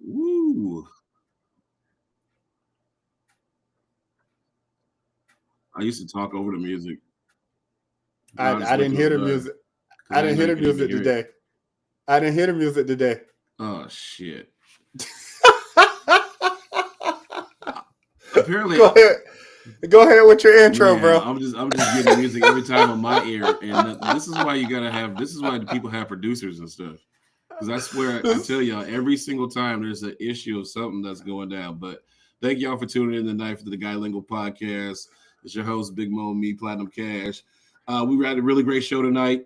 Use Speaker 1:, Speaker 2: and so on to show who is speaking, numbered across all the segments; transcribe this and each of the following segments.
Speaker 1: Woo! I used to talk over the music.
Speaker 2: I,
Speaker 1: Now I just
Speaker 2: I
Speaker 1: wait
Speaker 2: didn't
Speaker 1: till
Speaker 2: hear
Speaker 1: it's
Speaker 2: the
Speaker 1: done
Speaker 2: music.
Speaker 1: because
Speaker 2: I
Speaker 1: I didn't
Speaker 2: didn't
Speaker 1: know
Speaker 2: hear
Speaker 1: you
Speaker 2: the
Speaker 1: could even
Speaker 2: music
Speaker 1: hear it.
Speaker 2: today. I didn't hear the music today.
Speaker 1: Oh shit! Apparently,
Speaker 2: Go ahead. Go ahead with your intro,
Speaker 1: yeah,
Speaker 2: bro.
Speaker 1: I'm just getting music every time on my ear, and this is why you gotta have. This is why people have producers and stuff. Because I swear, I tell y'all, every single time there's an issue of something that's going down. But thank y'all for tuning in tonight for the Guy Lingo podcast. It's your host, Big Mo, me, Platinum Cash. We had a really great show tonight.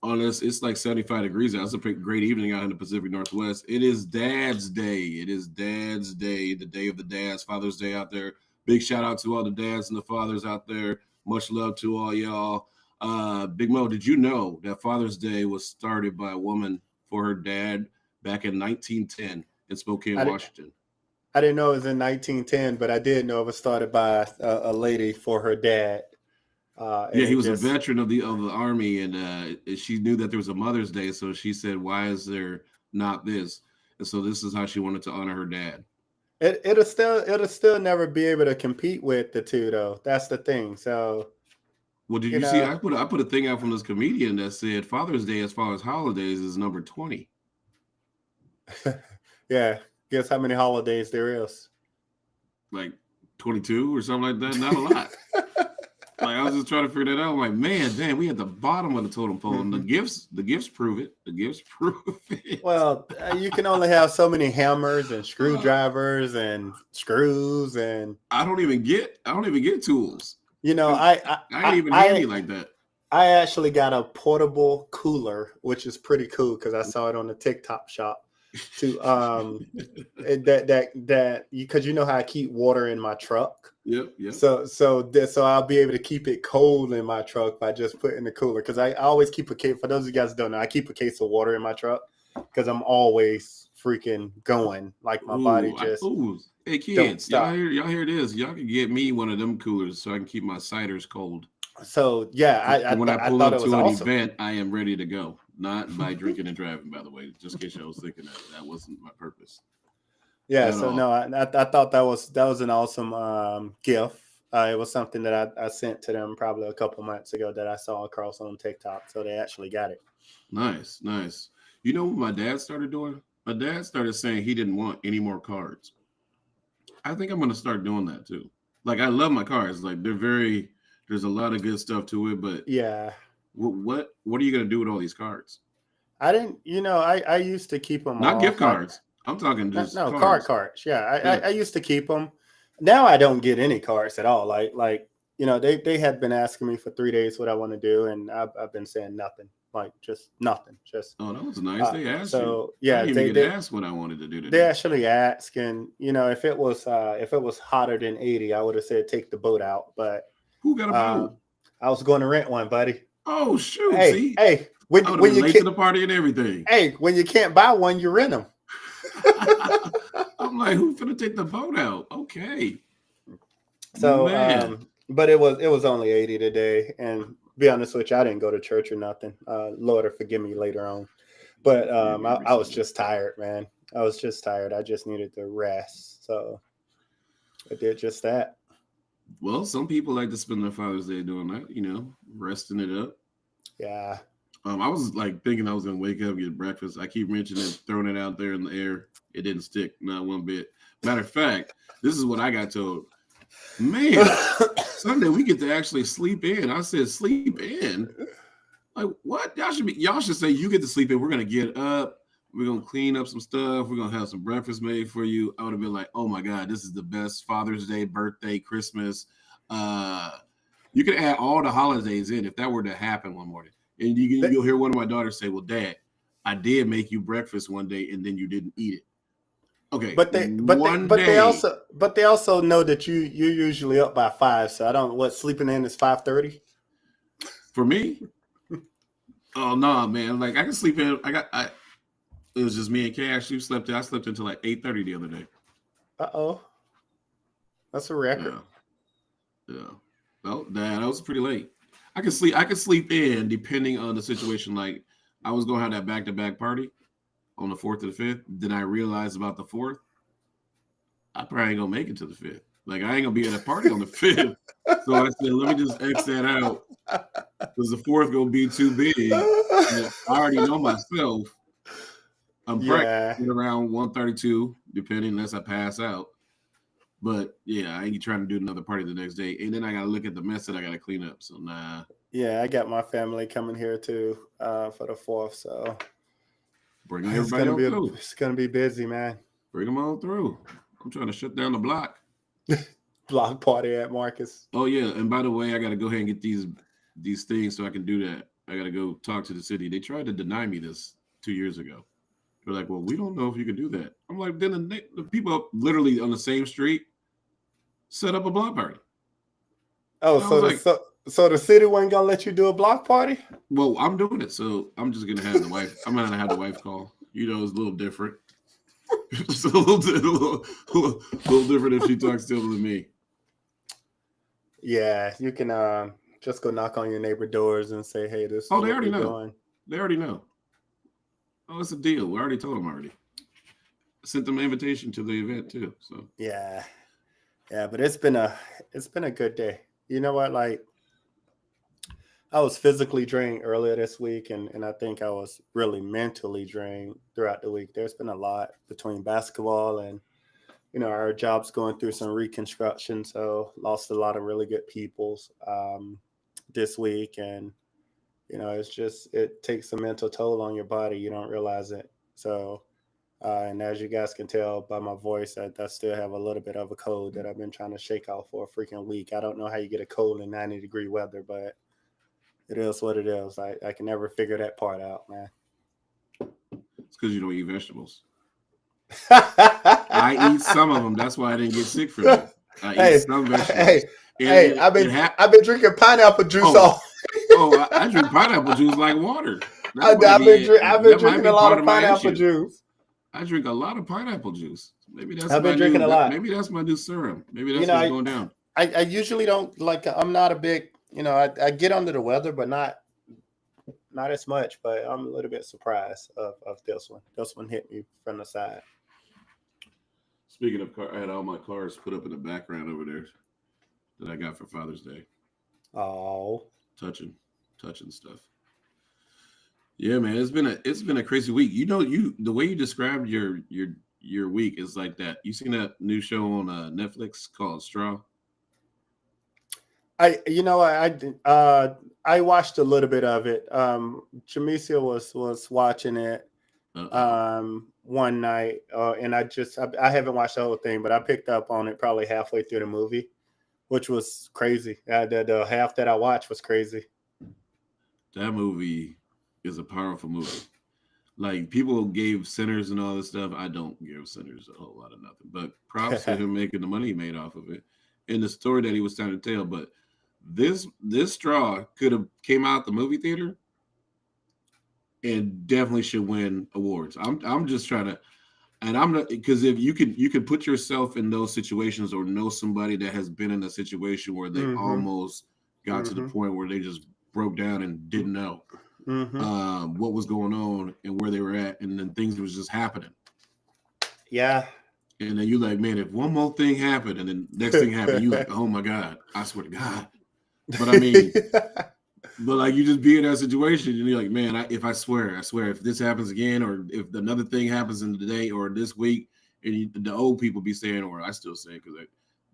Speaker 1: On this, it's like 75 degrees out. It's a pretty great evening out in the Pacific Northwest. It is Dad's Day. It is Dad's Day, the day of the dads, Father's Day out there. Big shout out to all the dads and the fathers out there. Much love to all y'all. Big Mo, did you know that Father's Day was started by a woman for her dad back in 1910 in Spokane,
Speaker 2: I, di-
Speaker 1: Washington?
Speaker 2: I didn't know it was in 1910, but I did know it was started by a lady for her dad.
Speaker 1: Yeah,
Speaker 2: And
Speaker 1: he
Speaker 2: it
Speaker 1: was a
Speaker 2: just
Speaker 1: veteran of the army, and she knew that there was a Mother's Day, so she said, "Why is there not this?" And so this is how she wanted to honor her dad.
Speaker 2: it'll still never be able to compete with the two though. That's the thing. So
Speaker 1: Well, did
Speaker 2: you
Speaker 1: you see?
Speaker 2: know,
Speaker 1: I put a thing out from this comedian that said Father's Day, as far as holidays, is number 20.
Speaker 2: yeah. Guess how many holidays there is?
Speaker 1: Like 22 or something like that. Not a lot. Like I was just trying to figure that out. I'm like, man, damn, we at the bottom of the totem pole, and the gifts prove it. The gifts prove it.
Speaker 2: Well, you can only have so many hammers and
Speaker 1: Uh,
Speaker 2: screwdrivers and screws and
Speaker 1: I don't even get tools
Speaker 2: you know,
Speaker 1: because
Speaker 2: I I
Speaker 1: I ain't
Speaker 2: I
Speaker 1: even
Speaker 2: I,
Speaker 1: handy like that.
Speaker 2: I actually got a portable cooler, which is pretty cool because I saw it on the TikTok shop. To that because you know how I keep water in my truck.
Speaker 1: Yep, yep.
Speaker 2: So I'll be able to keep it cold in my truck by just putting the cooler because I always keep a case. For those of you guys who don't know, I keep a case of water in my truck because I'm always freaking going. Like my body just
Speaker 1: Ooh. Hey
Speaker 2: don't
Speaker 1: kids, y'all
Speaker 2: stop.
Speaker 1: hear y'all hear this? Y'all can get me one of them coolers so I can keep my ciders cold.
Speaker 2: So yeah,
Speaker 1: So when I
Speaker 2: I
Speaker 1: pull
Speaker 2: thought
Speaker 1: up
Speaker 2: it was
Speaker 1: to an
Speaker 2: awesome.
Speaker 1: event, I am ready to go. Not by drinking and driving, by the way. Just in case y'all was thinking that wasn't my purpose
Speaker 2: Yeah,
Speaker 1: at
Speaker 2: so no,
Speaker 1: all.
Speaker 2: I thought that was an awesome gift. It was something that I sent to them probably a couple months ago that I saw across on TikTok. So they actually got it.
Speaker 1: Nice, nice. You know what my dad started doing? My dad started saying he didn't want any more cards. I think I'm gonna start doing that too. Like I love my cards. Like they're very. There's a lot of good stuff to it, but
Speaker 2: Yeah,
Speaker 1: what are you gonna do with all these cards?
Speaker 2: I didn't. I used to keep them
Speaker 1: Not gift
Speaker 2: off. Like
Speaker 1: cards. I'm talking
Speaker 2: no,
Speaker 1: just
Speaker 2: no card
Speaker 1: cards.
Speaker 2: cards. Yeah,
Speaker 1: Yeah.
Speaker 2: I used to keep them. Now I don't get any cards at all. They had been asking me for 3 days what I want to do, and I've been saying nothing. Like just nothing. Just
Speaker 1: Oh, that was nice. They asked you.
Speaker 2: so
Speaker 1: I
Speaker 2: yeah,
Speaker 1: didn't even
Speaker 2: they
Speaker 1: get
Speaker 2: they
Speaker 1: asked what I wanted to do
Speaker 2: they
Speaker 1: today.
Speaker 2: actually ask, and if it was hotter than 80, I would have said take the boat out, but
Speaker 1: Who got a boat?
Speaker 2: um I was going to rent one, buddy.
Speaker 1: Oh shoot!
Speaker 2: Hey,
Speaker 1: See,
Speaker 2: hey, when
Speaker 1: I would have
Speaker 2: when
Speaker 1: been
Speaker 2: you
Speaker 1: late to
Speaker 2: can't,
Speaker 1: the party and everything.
Speaker 2: hey, when you can't buy one, you rent them.
Speaker 1: I'm like, who finna take the boat out? Okay,
Speaker 2: So,
Speaker 1: man.
Speaker 2: but it was only 80 today, and be honest with you, I didn't go to church or nothing. Lord, forgive me later on.
Speaker 1: You
Speaker 2: But
Speaker 1: forgive me every
Speaker 2: I was
Speaker 1: Sunday.
Speaker 2: just tired, man. I was just tired. I just needed to rest, so I did just that.
Speaker 1: Well, some people like to spend their Father's Day doing that. Resting it up.
Speaker 2: Yeah.
Speaker 1: I was like thinking I was gonna wake up, get breakfast. I keep mentioning it, throwing it out there in the air. It didn't stick, not one bit. Matter of fact, this is what I got told. Man, Sunday we get to actually sleep in. I said, sleep in. Like what? Y'all should say you get to sleep in. We're gonna get up. We're gonna clean up some stuff. We're gonna have some breakfast made for you. I would have been like, oh my god, this is the best Father's Day, birthday, Christmas. Uh, you could add all the holidays in if that were to happen one morning, and
Speaker 2: They-
Speaker 1: you'll hear one of my daughters say, "Well, Dad, I did make you breakfast one day, and then you didn't eat it." Okay,
Speaker 2: but they but they
Speaker 1: one
Speaker 2: but they
Speaker 1: day
Speaker 2: also but they also know that you're usually up by 5. So I don't what sleeping in is 5:30.
Speaker 1: for me. Oh no, nah, man! Like I can sleep in. It was just me and Cash. She slept. I slept until like 8:30 the other day.
Speaker 2: Uh-oh, that's a record.
Speaker 1: Yeah, yeah. Well, that was pretty late. I could sleep. I could sleep in depending on the situation. Like I was gonna have that back to back party. on the 4th to the 5th. Then I realized about the 4th, I probably ain't gonna make it to the 5th. Like I ain't gonna be at a party on the 5th. So I said, let me just X that out because the 4th gonna be too big. And I already know myself. I'm probably around 132, depending unless I pass out. But yeah, I ain't trying to do another party the next day. And then I gotta look at the mess that I gotta clean up. So nah.
Speaker 2: Yeah, I got my family coming here too for the 4th. So
Speaker 1: bring everybody on through.
Speaker 2: It's gonna be busy, man.
Speaker 1: Bring them on through. I'm trying to shut down the block.
Speaker 2: Block party at Marcus.
Speaker 1: Oh yeah, and by the way, I gotta go ahead and get these things so I can do that. I gotta go talk to the city. They tried to deny me this 2 years ago. They're like, well, we don't know if you can do that. I'm like, then the people literally on the same street set up a block party.
Speaker 2: Oh, so the city wasn't gonna let you do a block party?
Speaker 1: Well, I'm doing it, so I'm just gonna have the wife. I'm gonna have the wife call. You know, it's a little different. It's a little different if she talks still than me.
Speaker 2: Yeah, you can just go knock on your neighbor doors and say, "Hey, this."
Speaker 1: Oh, they already know. Doing. They already know. Oh, it's a deal. We already told them already. I sent them an invitation to the event too. So
Speaker 2: yeah, but it's been a good day. You know what? Like, I was physically drained earlier this week, and I think I was really mentally drained throughout the week. There's been a lot between basketball and, you know, our job's going through some reconstruction, so lost a lot of really good people this week, and you know, it takes a mental toll on your body. You don't realize it. So, and as you guys can tell by my voice, I still have a little bit of a cold that I've been trying to shake off for a freaking week. I don't know how you get a cold in 90-degree weather, but it is what it is. I can never figure that part out, man.
Speaker 1: It's because you don't eat vegetables. I eat some of them. That's why I didn't get sick from it. I eat some vegetables.
Speaker 2: I've been drinking pineapple juice all.
Speaker 1: I drink pineapple juice like water.
Speaker 2: I've been drinking a lot of pineapple juice.
Speaker 1: I drink a lot of pineapple juice. Maybe that's
Speaker 2: I've been drinking a lot.
Speaker 1: Maybe that's my new serum. Maybe that's what's going down.
Speaker 2: I usually don't like. I'm not a big. You know, I get under the weather, but not as much. But I'm a little bit surprised of this one. This one hit me from the side.
Speaker 1: Speaking of car, I had all my cars put up in the background over there that I got for Father's Day.
Speaker 2: Oh,
Speaker 1: touching stuff. Yeah, man, it's been a crazy week. You know, the way you described your week is like that. You seen that new show on Netflix called Straw?
Speaker 2: I watched a little bit of it. Jamesia was watching it one night, and I haven't watched the whole thing, but I picked up on it probably halfway through the movie, which was crazy. The half that I watched was crazy.
Speaker 1: That movie is a powerful movie. Like, people gave Sinners and all this stuff. I don't give Sinners a whole lot of nothing, but props to him making the money he made off of it and the story that he was trying to tell. But this Straw could have came out the movie theater and definitely should win awards. I'm just trying to, and I'm not, because if you could put yourself in those situations or know somebody that has been in a situation where they almost got to the point where they just broke down and didn't know what was going on and where they were at, and then things was just happening.
Speaker 2: Yeah.
Speaker 1: And then you're like, man, if one more thing happened and then next thing happened, you like, oh my God, I swear to God. But I mean, but like, you just be in that situation and you're like, man, I swear, if this happens again, or if another thing happens in the day or this week, and the old people be saying, or I still say, because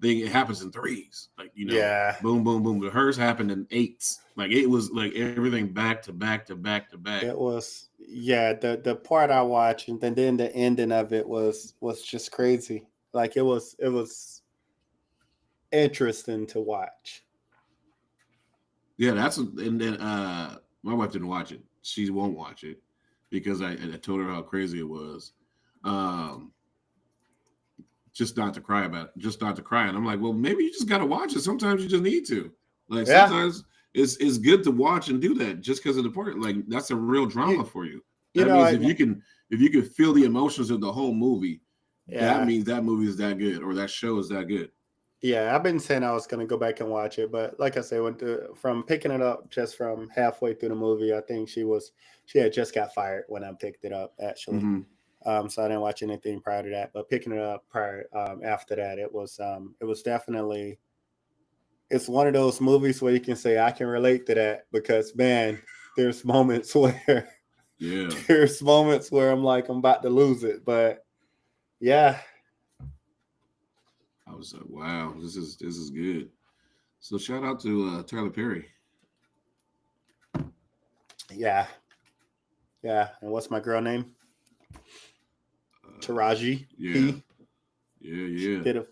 Speaker 1: it happens in threes, like, you know,
Speaker 2: yeah,
Speaker 1: boom, boom, boom. But hers happened in eights. Like, it was like everything back to back to back to back.
Speaker 2: It was, yeah. The part I watched, and then the ending of it was just crazy. Like, it was interesting to watch.
Speaker 1: Yeah, and then my wife didn't watch it. She won't watch it because I told her how crazy it was. Just not to cry about it. Just not to cry. And I'm like, well, maybe you just got to watch it. Sometimes you just need to. Like, sometimes it's good to watch and do that just because of the part. Like, that's a real drama for you. That means if you can feel the emotions of the whole movie, that means that movie is that good or that show is that good.
Speaker 2: Yeah, I've been saying I was gonna go back and watch it, but like I said, from picking it up just from halfway through the movie, I think she had just got fired when I picked it up actually.
Speaker 1: Hmm.
Speaker 2: So I didn't watch anything prior to that. But picking it up prior after that, it was definitely it's one of those movies where you can say I can relate to that because man, there's moments where
Speaker 1: Yeah.
Speaker 2: there's moments where I'm like I'm about to lose it, but yeah,
Speaker 1: I was like, wow, this is good. So shout out to Tyler Perry.
Speaker 2: yeah, yeah. And what's my girl name? Taraji
Speaker 1: Yeah,
Speaker 2: P.
Speaker 1: yeah,
Speaker 2: She
Speaker 1: yeah.
Speaker 2: did a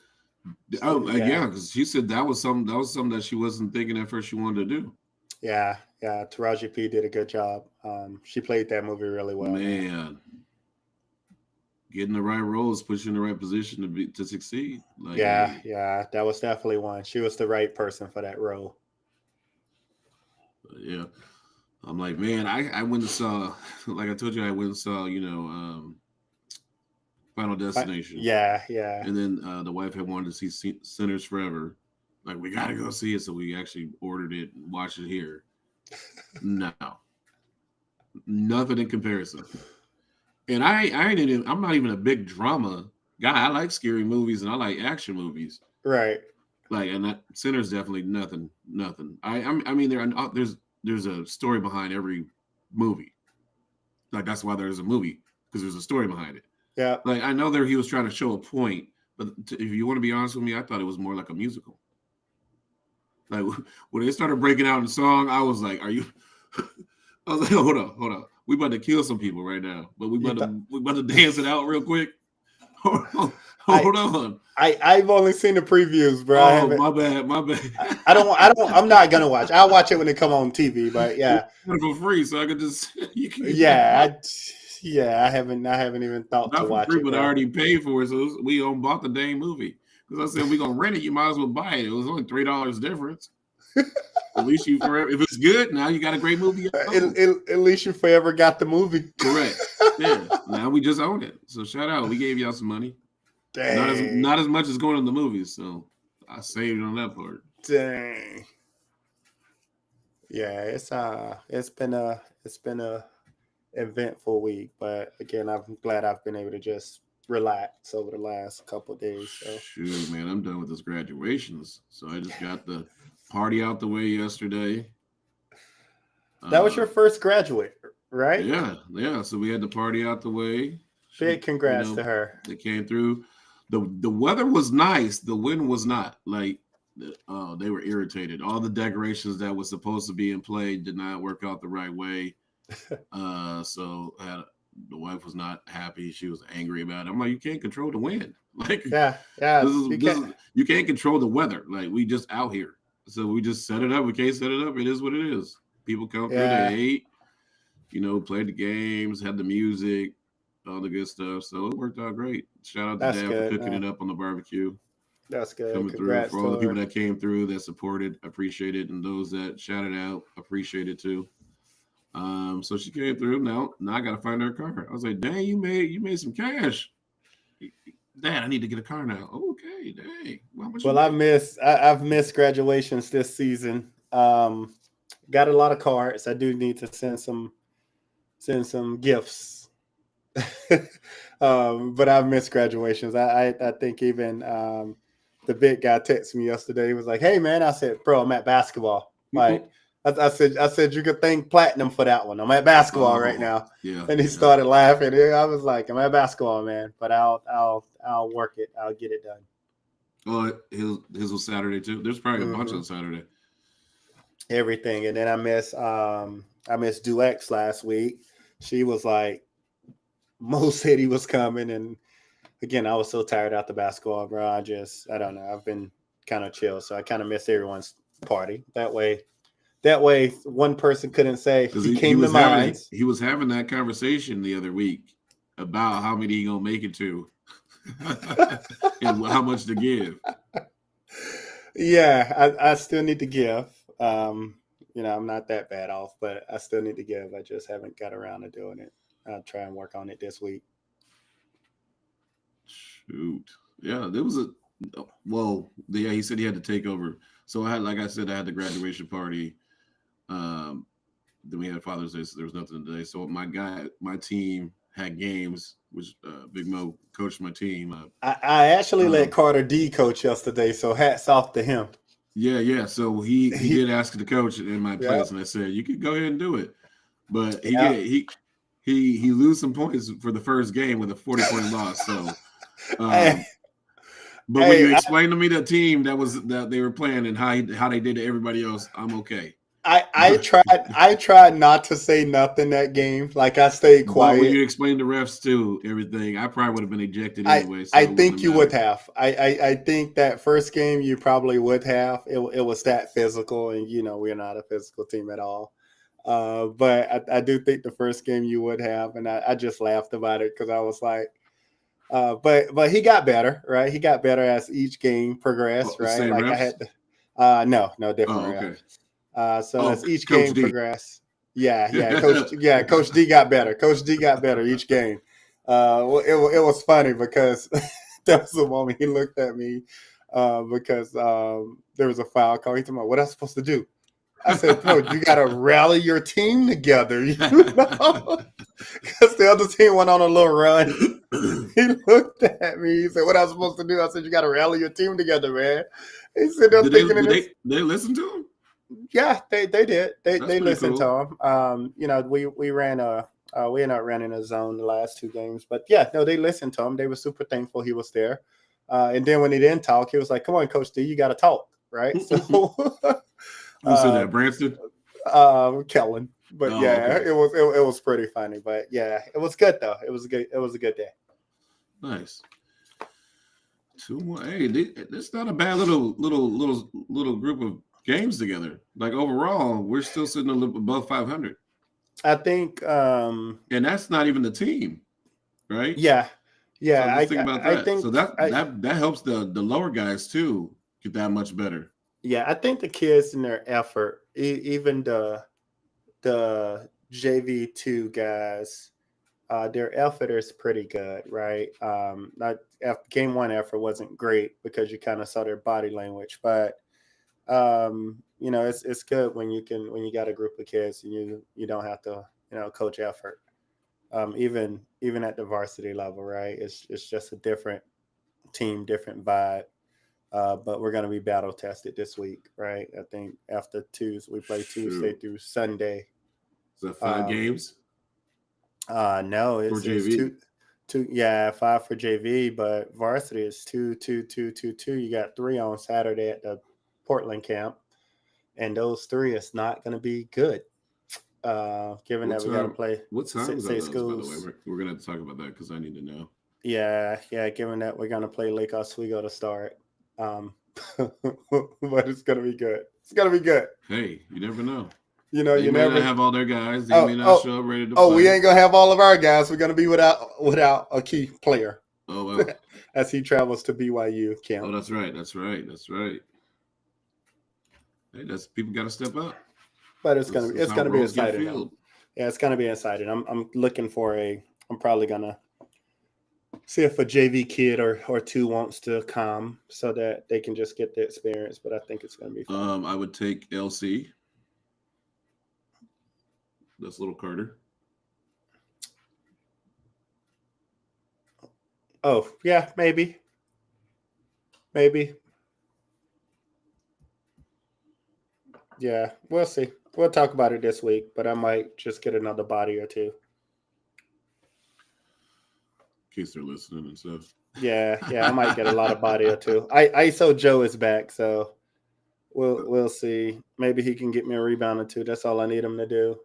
Speaker 1: Yeah,
Speaker 2: yeah,
Speaker 1: because she said that was something that she wasn't thinking at first she wanted to do.
Speaker 2: yeah. Taraji P did a good job. She played that movie really well, man.
Speaker 1: Man, getting the right roles, push you in the right position to succeed. Like,
Speaker 2: Yeah,
Speaker 1: hey,
Speaker 2: yeah. That was definitely one. She was the right person for that role.
Speaker 1: yeah. I'm like, man, I went and saw, like I told you, I went and saw, Final
Speaker 2: But
Speaker 1: Destination,
Speaker 2: yeah, yeah.
Speaker 1: and then the wife had wanted to see Sinners Forever. Like, we gotta go see it, so we actually ordered it and watched it here. No, nothing in comparison. And I'm not even a big drama guy. I like scary movies and I like action movies.
Speaker 2: Right.
Speaker 1: Like, and that Sinners definitely nothing. I mean there's a story behind every movie. Like that's why there's a movie because there's a story behind it.
Speaker 2: Yeah.
Speaker 1: Like I know there he was trying to show a point, but if you want to be honest with me, I thought it was more like a musical. Like when they started breaking out in song, I was like, "Are you?" I was like, hold on. We about to kill some people right now, but
Speaker 2: You th-
Speaker 1: we about to dance it out real quick. Hold on,
Speaker 2: I
Speaker 1: hold on.
Speaker 2: I've only seen the previews, bro. I
Speaker 1: Oh
Speaker 2: haven't.
Speaker 1: my bad, my bad.
Speaker 2: I don't. I'm not gonna watch. I'll watch it when it come on TV. But
Speaker 1: We
Speaker 2: yeah,
Speaker 1: got it for free, so I could just you can
Speaker 2: yeah.
Speaker 1: watch
Speaker 2: Yeah. I haven't even thought to
Speaker 1: not for
Speaker 2: watch
Speaker 1: free,
Speaker 2: it,
Speaker 1: but I
Speaker 2: bro.
Speaker 1: already paid for it, so we bought the dang movie. Because I said we gonna rent it, you might as well buy it. It was only $3 difference. At least you forever. If it's good, now you got a great movie at home.
Speaker 2: At least you forever got the movie.
Speaker 1: Correct. Yeah. Now we just own it. So shout out. We gave y'all some money.
Speaker 2: Dang.
Speaker 1: Not as much as going to the movies. So I saved on that part.
Speaker 2: Dang. Yeah, it's been a eventful week, but again, I'm glad I've been able to just relax over the last couple of days. So
Speaker 1: Shoot, man, I'm done with this graduations. So I just got the party out the way yesterday.
Speaker 2: that was your
Speaker 1: Uh,
Speaker 2: first graduate, right?
Speaker 1: yeah, yeah. So we had the party out the way.
Speaker 2: Big
Speaker 1: She,
Speaker 2: congrats to her.
Speaker 1: they came through. The weather was nice. The wind was not. Like, they were irritated. All the decorations that was supposed to be in play did not work out the right way. So the wife was not happy. She was angry about it. I'm like, you can't control the wind. Like,
Speaker 2: Yeah, yeah. You
Speaker 1: this
Speaker 2: can't.
Speaker 1: is you can't control the weather. Like we just out here. So we just set it up. We can't set it up. It is what it is. People come through, they
Speaker 2: Yeah,
Speaker 1: ate, played the games, had the music, all the good stuff. So it worked out great. Shout out to
Speaker 2: that's
Speaker 1: Dad for
Speaker 2: good,
Speaker 1: cooking
Speaker 2: man.
Speaker 1: it up on the barbecue,
Speaker 2: That's good.
Speaker 1: coming through.
Speaker 2: Congrats
Speaker 1: For
Speaker 2: to
Speaker 1: all the people
Speaker 2: her.
Speaker 1: that came through, that supported, appreciate it, and those that shouted out, appreciate it too. So she came through. Now I gotta find her car. I was like, dang, you made some cash. Dad, I need to get a car now. Okay, dang. Well, how much you
Speaker 2: Well,
Speaker 1: make?
Speaker 2: I've missed graduations this season. Got a lot of cards. I do need to send some gifts. But I've missed graduations. I think even the big guy texted me yesterday. He was like, "Hey man," I said, "Bro, I'm at basketball." Like I said you could thank platinum for that one. I'm at basketball right
Speaker 1: Oh,
Speaker 2: now.
Speaker 1: yeah,
Speaker 2: And he
Speaker 1: yeah.
Speaker 2: started laughing. I was like, "I'm at basketball, man, but I'll work it. I'll get it done."
Speaker 1: Oh, his was Saturday too. There's probably a bunch
Speaker 2: Hmm.
Speaker 1: on Saturday.
Speaker 2: Everything, and then I missed Duex last week. She was like, Mo said he was coming, and again, I was so tired after basketball, bro. I don't know. I've been kind of chill, so I kind of missed everyone's party. That way, one person couldn't say
Speaker 1: Because
Speaker 2: he
Speaker 1: he
Speaker 2: came to
Speaker 1: was having
Speaker 2: mind.
Speaker 1: he was having that conversation the other week about how many he gonna make it to and how much to give.
Speaker 2: Yeah, I still need to give. I'm not that bad off, but I still need to give. I just haven't got around to doing it. I'll try and work on it this week.
Speaker 1: Shoot. Yeah, there was a Well, yeah, he said he had to take over. So I had, like I said, I had the graduation party. Um, then we had Father's Day, so there was nothing today. So my team had games, which Big Mo coached my team.
Speaker 2: I actually let
Speaker 1: Um,
Speaker 2: Carter D coach yesterday, so hats off to him.
Speaker 1: yeah. So he
Speaker 2: He,
Speaker 1: did ask the coach in my
Speaker 2: yeah,
Speaker 1: place, and I said you could go ahead and do it. But
Speaker 2: yeah.
Speaker 1: he lose some points for the first game with a 40-point loss. So,
Speaker 2: Hey,
Speaker 1: um, but when
Speaker 2: hey,
Speaker 1: you explain to me the team that they were playing and how they did to everybody else, I'm okay.
Speaker 2: I
Speaker 1: But
Speaker 2: tried not to say nothing that game. Like I stayed
Speaker 1: but when
Speaker 2: quiet.
Speaker 1: you explain the refs too, everything, I probably would have been ejected
Speaker 2: I
Speaker 1: anyway, so
Speaker 2: I
Speaker 1: it wouldn't
Speaker 2: think
Speaker 1: have
Speaker 2: you would
Speaker 1: mattered.
Speaker 2: have. I think that first game you probably would have. It was that physical, and we're not a physical team at all. But I do think the first game you would have, and I just laughed about it because I was like, but he got better, right? He got better as each game
Speaker 1: Oh,
Speaker 2: progressed,
Speaker 1: the
Speaker 2: right?
Speaker 1: same
Speaker 2: Like I
Speaker 1: refs?
Speaker 2: had to, no different
Speaker 1: Oh,
Speaker 2: refs.
Speaker 1: okay.
Speaker 2: So
Speaker 1: Oh,
Speaker 2: as each
Speaker 1: Coach
Speaker 2: game
Speaker 1: D.
Speaker 2: progressed, Coach D got better. Coach D got better each game. It was funny because there was a moment he looked at me because there was a foul call. He told me, "What am I supposed to do?" I said, "Bro, you got to rally your team together, know, because the other team went on a little run." He looked at me. He said, "What am I supposed to do?" I said, "You got to rally your team together, man." He said, "They're
Speaker 1: did they
Speaker 2: thinking in
Speaker 1: did
Speaker 2: this."
Speaker 1: they listen to him?
Speaker 2: Yeah, they did.
Speaker 1: That's
Speaker 2: They
Speaker 1: pretty
Speaker 2: listened to
Speaker 1: cool.
Speaker 2: him. We ran we ended up running a zone the last two games, but yeah, no, they listened to him. They were super thankful he was there. And then when he didn't talk, he was like, "Come on, Coach D, you got to talk, right?" So,
Speaker 1: Who said
Speaker 2: uh,
Speaker 1: that? Branson?
Speaker 2: Kellen. But
Speaker 1: Oh,
Speaker 2: yeah,
Speaker 1: okay.
Speaker 2: it was pretty funny. But yeah, it was good though. It was a good day.
Speaker 1: Nice. Two more. Hey, it's not a bad little group of games together. Like overall, we're still sitting a little above 500,
Speaker 2: I think
Speaker 1: and that's not even the team, right?
Speaker 2: yeah,
Speaker 1: So
Speaker 2: yeah.
Speaker 1: just think about
Speaker 2: I
Speaker 1: that. So
Speaker 2: think I
Speaker 1: that helps the lower guys too get that much better.
Speaker 2: yeah, I think the kids in their effort, even the JV2 guys, their effort is pretty good, right? Not game one effort wasn't great because you kind of saw their body language, but it's good when you got a group of kids and you don't have to coach effort. Even at the varsity level, right? It's just a different team, different vibe. But we're going to be battle tested this week, right? I think after Tuesday, we play Tuesday
Speaker 1: Shoot,
Speaker 2: through Sunday.
Speaker 1: is that five
Speaker 2: Um,
Speaker 1: games
Speaker 2: no,
Speaker 1: for
Speaker 2: it's
Speaker 1: JV?
Speaker 2: two, yeah, five for JV, but varsity is two, two, two, two, two. You got three on Saturday at the Portland camp, and those three is not going to be good. Given
Speaker 1: What
Speaker 2: that we got to
Speaker 1: time?
Speaker 2: play
Speaker 1: What times are
Speaker 2: six
Speaker 1: those? By the way,
Speaker 2: schools.
Speaker 1: we're gonna have to talk about that because I need to know.
Speaker 2: Yeah. Given that we're going to play Lake Oswego to start, but it's going to be good. It's going to be good.
Speaker 1: Hey, you never know. They
Speaker 2: You
Speaker 1: may not
Speaker 2: never.
Speaker 1: have all their guys. They
Speaker 2: Oh,
Speaker 1: may not
Speaker 2: oh,
Speaker 1: show up ready to
Speaker 2: oh, we
Speaker 1: play.
Speaker 2: ain't gonna have all of our guys. We're gonna be without a key player
Speaker 1: Oh well.
Speaker 2: as he travels to BYU
Speaker 1: Oh,
Speaker 2: camp.
Speaker 1: that's right. That's right. That's right. Hey, that's people got to step up.
Speaker 2: But
Speaker 1: This is
Speaker 2: it's
Speaker 1: how
Speaker 2: gonna be
Speaker 1: roles get
Speaker 2: exciting though.
Speaker 1: filled.
Speaker 2: Yeah, it's gonna be exciting. I'm looking for a. I'm probably gonna see if a JV kid or two wants to come so that they can just get the experience. But I think it's gonna be fun.
Speaker 1: I would take LC. That's little Carter.
Speaker 2: Oh yeah, maybe. Yeah, we'll see. We'll talk about it this week. But I might just get another body or two.
Speaker 1: In case they're listening and stuff.
Speaker 2: Yeah, I might get a lot of body or two. ISO Joe is back, so we'll see. Maybe he can get me a rebound or two. That's all I need him to do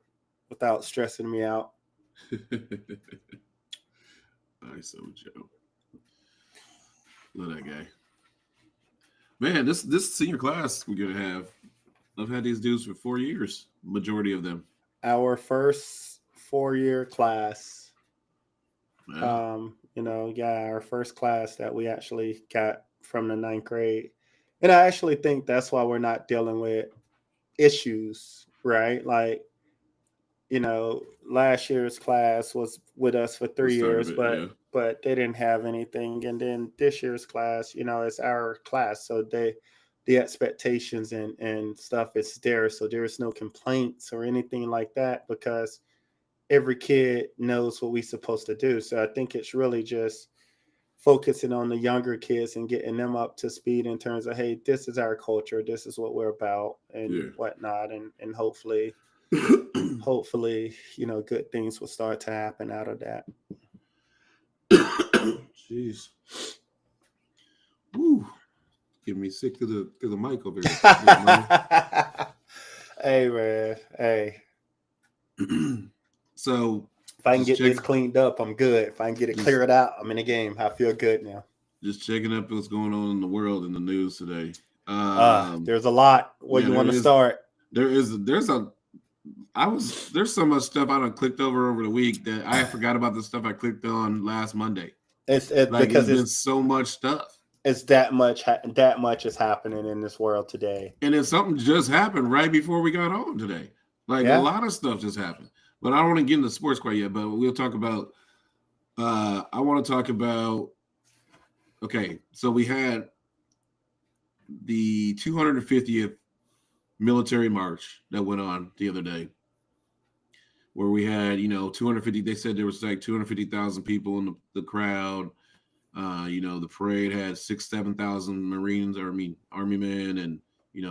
Speaker 2: without stressing me out.
Speaker 1: Nice, so Joe. Love that guy. Man, this senior class we're gonna have. I've had these dudes for 4 years. Majority of them.
Speaker 2: Our first 4 year class,
Speaker 1: Yeah.
Speaker 2: yeah, our first class that we actually got from the ninth grade. And I actually think that's why we're not dealing with issues, right? Like last year's class was with us for
Speaker 1: The
Speaker 2: 3
Speaker 1: start of
Speaker 2: years,
Speaker 1: it, yeah.
Speaker 2: but they didn't have anything. And then this year's class, it's our class, so the expectations and stuff is there. So there is no complaints or anything like that because every kid knows what we're supposed to do. So I think it's really just focusing on the younger kids and getting them up to speed in terms of, hey, this is our culture, this is what we're about, and
Speaker 1: Yeah.
Speaker 2: whatnot, and hopefully, good things will start to happen out of that.
Speaker 1: Jeez. Woo. Getting me sick to the mic over here.
Speaker 2: Hey man, hey.
Speaker 1: So
Speaker 2: If I can get this cleaned up, I'm good. If I can get it cleared out, I'm in the game. I feel good now.
Speaker 1: Just checking up what's going on in the world in the news today.
Speaker 2: There's a lot. Where you want to start?
Speaker 1: There's so much stuff I done clicked over the week that I forgot about the stuff I clicked on last Monday.
Speaker 2: It's
Speaker 1: because it's been so much stuff.
Speaker 2: It's that much is happening in this world today.
Speaker 1: And then something just happened right before we got on today. A lot of stuff just happened. But I don't want to get into sports quite yet, but we'll talk about I want to talk about okay, so we had the 250th military march that went on the other day, where we had 250. They said there was like 250,000 people in the crowd. The parade had 7,000 Marines, Army men, and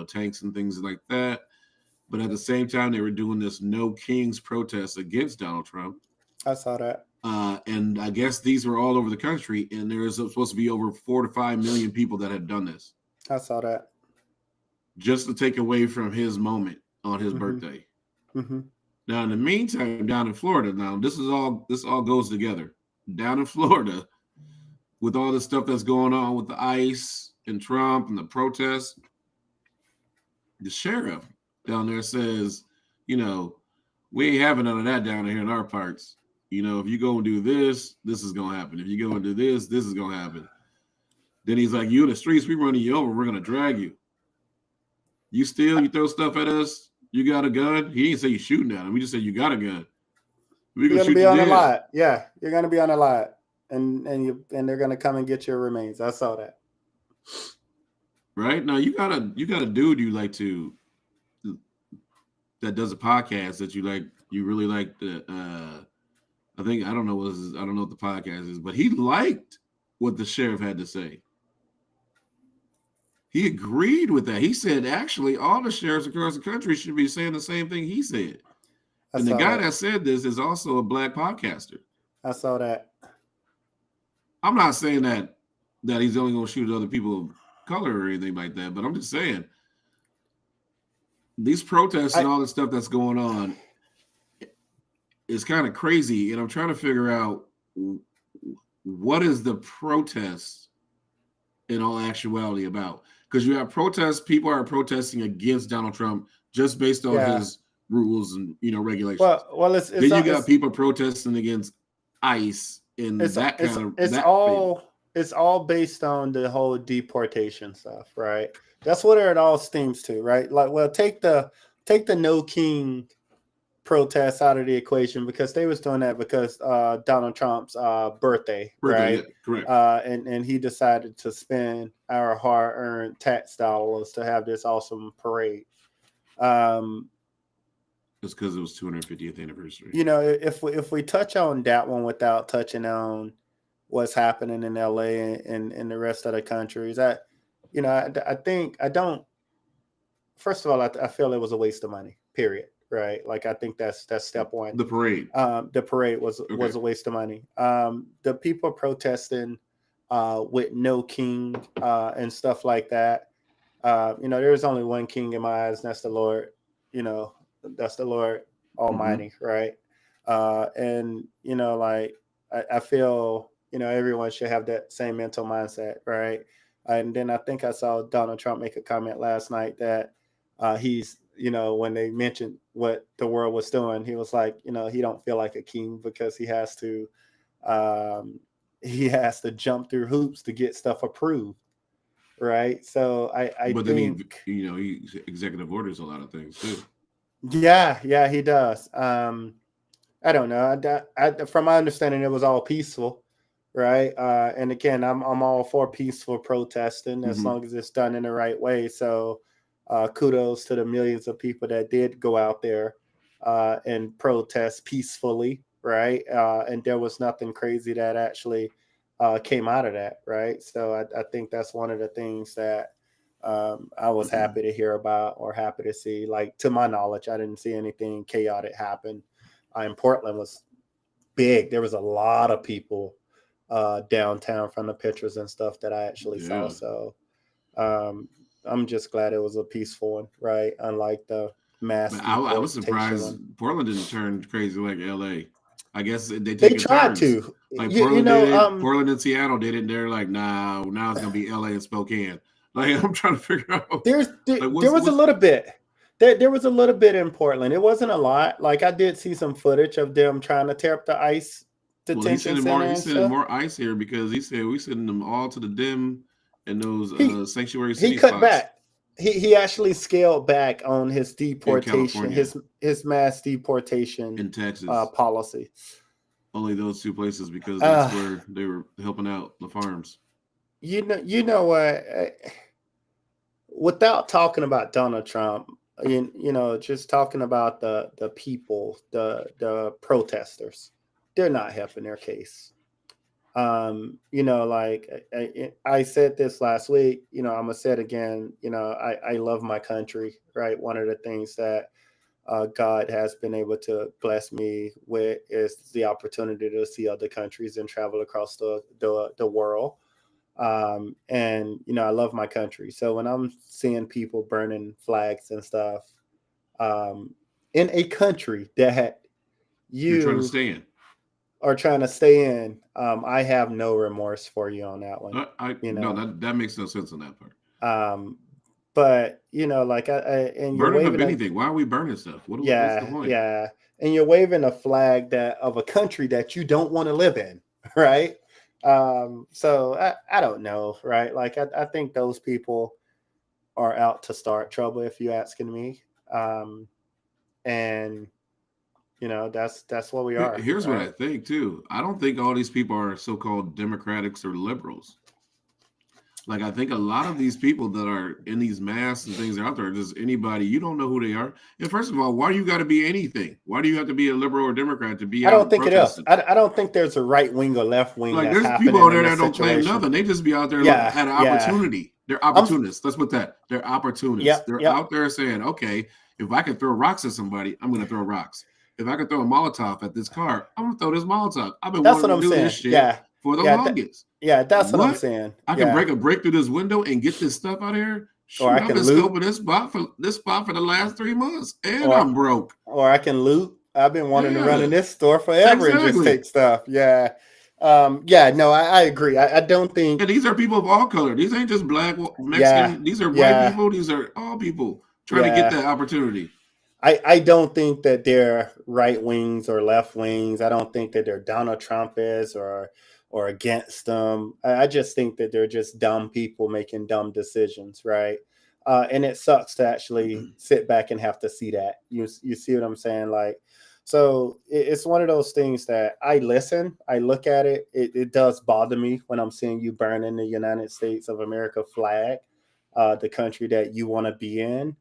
Speaker 1: tanks and things like that. But at the same time, they were doing this No Kings protest against Donald Trump.
Speaker 2: I saw that.
Speaker 1: And I guess these were all over the country, and there's supposed to be over 4 to 5 million people that had done this.
Speaker 2: I saw that.
Speaker 1: Just to take away from his moment on his birthday.
Speaker 2: Mm-hmm.
Speaker 1: Now, in the meantime, down in Florida, this all goes together. Down in Florida, with all the stuff that's going on with the ICE and Trump and the protests, the sheriff down there says, we ain't having none of that down here in our parts. If you go and do this, this is going to happen. If you go and do this, this is going to happen. Then he's like, you in the streets, we running you over, we're going to drag you. You steal, you throw stuff at us, you got a gun. He didn't say you shooting at him. We just said you got a gun.
Speaker 2: You're going to be on the lot. Yeah, you're going to be on the lot. And they're going to come and get your remains. I saw that.
Speaker 1: Right? Now, you got a dude you like to that does a podcast that you really like I don't know what the podcast is, but he liked what the sheriff had to say. He agreed with that. He said, actually, all the sheriffs across the country should be saying the same thing he said. And the guy that said this is also a black podcaster.
Speaker 2: I saw that.
Speaker 1: I'm not saying that he's only going to shoot at other people of color or anything like that, but I'm just saying these protests and all the stuff that's going on is kind of crazy. And I'm trying to figure out what is the protest in all actuality about? Because you have protests, people are protesting against Donald Trump just based on his rules and regulations.
Speaker 2: Well,
Speaker 1: then you got people protesting against ICE and
Speaker 2: it's all based on the whole deportation stuff, right? That's what it all steams to, right? Like, well, take the No King protests out of the equation because they was doing that because Donald Trump's birthday, right?
Speaker 1: Yeah, correct.
Speaker 2: And he decided to spend our hard-earned tax dollars to have this awesome parade.
Speaker 1: Just because it was 250th anniversary.
Speaker 2: If we touch on that one without touching on what's happening in LA and the rest of the countries, I think I don't. First of all, I feel it was a waste of money. Period. Right. Like, I think that's step one.
Speaker 1: The parade.
Speaker 2: The parade was a waste of money. The people protesting with No King and stuff like that. There's only one king in my eyes, and that's the Lord. That's the Lord Almighty, right? And I feel everyone should have that same mental mindset, right? And then I think I saw Donald Trump make a comment last night that he's when they mentioned what the world was doing, he was like, he don't feel like a king because he has to jump through hoops to get stuff approved, right? So I
Speaker 1: but
Speaker 2: think,
Speaker 1: then he executive orders a lot of things too.
Speaker 2: Yeah, he does. I don't know. From my understanding, it was all peaceful, right? And again, I'm all for peaceful protesting as
Speaker 1: Hmm.
Speaker 2: long as it's done in the right way. So, kudos to the millions of people that did go out there and protest peacefully, right? And there was nothing crazy that actually came out of that, right? So I think that's one of the things that I was happy to hear about or happy to see. Like to my knowledge, I didn't see anything chaotic happen. In Portland was big. There was a lot of people downtown from the pictures and stuff that I actually saw.
Speaker 1: Yeah.
Speaker 2: So um, I'm just glad it was a peaceful one, right? Unlike the mass
Speaker 1: But I was
Speaker 2: deportation
Speaker 1: surprised
Speaker 2: one.
Speaker 1: Portland didn't turn crazy like LA. I guess they
Speaker 2: They
Speaker 1: take in
Speaker 2: tried
Speaker 1: turns.
Speaker 2: to,
Speaker 1: Like
Speaker 2: you
Speaker 1: Portland
Speaker 2: know,
Speaker 1: did it. Portland and Seattle did it. They're like, nah, now it's gonna be LA and Spokane. Like I'm trying to figure out like
Speaker 2: there was a
Speaker 1: what's
Speaker 2: little bit. There was a little bit in Portland. It wasn't a lot. Like I did see some footage of them trying to tear up the ICE
Speaker 1: well he's
Speaker 2: detention
Speaker 1: sending
Speaker 2: center
Speaker 1: more
Speaker 2: and
Speaker 1: he's sending
Speaker 2: stuff.
Speaker 1: more ice here because he said we sending them all to the dim and those
Speaker 2: He
Speaker 1: sanctuary
Speaker 2: he
Speaker 1: city
Speaker 2: cut
Speaker 1: spots
Speaker 2: back. He actually scaled back on his
Speaker 1: in
Speaker 2: deportation,
Speaker 1: California
Speaker 2: his mass deportation
Speaker 1: in Texas.
Speaker 2: policy.
Speaker 1: Only those two places because that's
Speaker 2: Uh,
Speaker 1: where they were helping out the farms.
Speaker 2: you know what? Without talking about Donald Trump, you know, just talking about the people, the protesters, they're not helping their case. You know, like I said this last week, you know, I'm gonna say it again. You know, I love my country, right? One of the things that God has been able to bless me with is the opportunity to see other countries and travel across the world. And you know, I love my country. So when I'm seeing people burning flags and stuff um, in a country that
Speaker 1: You're trying to
Speaker 2: you
Speaker 1: stay in.
Speaker 2: are trying to stay in, I have no remorse for you on that one.
Speaker 1: I
Speaker 2: You
Speaker 1: no,
Speaker 2: know,
Speaker 1: that makes no sense on that part.
Speaker 2: um, but you know, like and you're
Speaker 1: Burning of
Speaker 2: waving a
Speaker 1: anything. Why are we burning stuff? What's the
Speaker 2: yeah,
Speaker 1: point?
Speaker 2: yeah, and you're waving a flag that of a country that you don't want to live in, right? So I don't know, right? Like I think those people are out to start trouble, if you asking me. Um, and you know, that's what we are,
Speaker 1: Here's what I
Speaker 2: right?
Speaker 1: think too. I don't think all these people are so-called Democrats or liberals. Like I think a lot of these people that are in these masks and things out there, just anybody, you don't know who they are. And first of all, why do you got to be anything? Why do you have to be a liberal or Democrat to be
Speaker 2: I don't
Speaker 1: out
Speaker 2: think it is.
Speaker 1: protesting?
Speaker 2: I don't think there's a right wing or left wing
Speaker 1: Like
Speaker 2: that's
Speaker 1: there's people
Speaker 2: happening
Speaker 1: out
Speaker 2: in
Speaker 1: there
Speaker 2: this
Speaker 1: that don't claim
Speaker 2: situation.
Speaker 1: nothing. They just be out there look
Speaker 2: Yeah,
Speaker 1: at an
Speaker 2: yeah.
Speaker 1: opportunity. They're
Speaker 2: I'm.
Speaker 1: opportunists. Let's put that. They're opportunists.
Speaker 2: Yep,
Speaker 1: They're
Speaker 2: yep.
Speaker 1: out there saying, okay, if I can throw rocks at somebody, I'm gonna throw rocks. If I can throw a Molotov at this car, I'm gonna throw this Molotov. I've been
Speaker 2: That's what
Speaker 1: wanting to
Speaker 2: I'm
Speaker 1: do this
Speaker 2: saying.
Speaker 1: shit
Speaker 2: Yeah,
Speaker 1: for the
Speaker 2: yeah,
Speaker 1: longest.
Speaker 2: yeah. That's what I'm
Speaker 1: What?
Speaker 2: saying.
Speaker 1: I can
Speaker 2: Yeah,
Speaker 1: break through this window and get this stuff out of here.
Speaker 2: or I
Speaker 1: Shoot, I've
Speaker 2: can
Speaker 1: been
Speaker 2: loot,
Speaker 1: scoping this spot for the last 3 months, and
Speaker 2: or
Speaker 1: I'm broke.
Speaker 2: I can loot. I've been wanting to run in
Speaker 1: Yeah,
Speaker 2: this store forever and just
Speaker 1: exactly.
Speaker 2: take stuff. Yeah, yeah. No, I agree. I don't think.
Speaker 1: And these are people of all color. These ain't just black,
Speaker 2: Yeah,
Speaker 1: Mexican. These are white
Speaker 2: yeah,
Speaker 1: people. These are all people trying to get
Speaker 2: yeah.
Speaker 1: that opportunity.
Speaker 2: I don't think that they're right wings or left wings. I don't think that they're Donald Trump is or against them. I just think that they're just dumb people making dumb decisions, right? And it sucks to actually sit back and have to see that. You see what I'm saying? Like, so it's one of those things that I listen, I look at it. It does bother me when I'm seeing you burning the United States of America flag, the country that you want to be in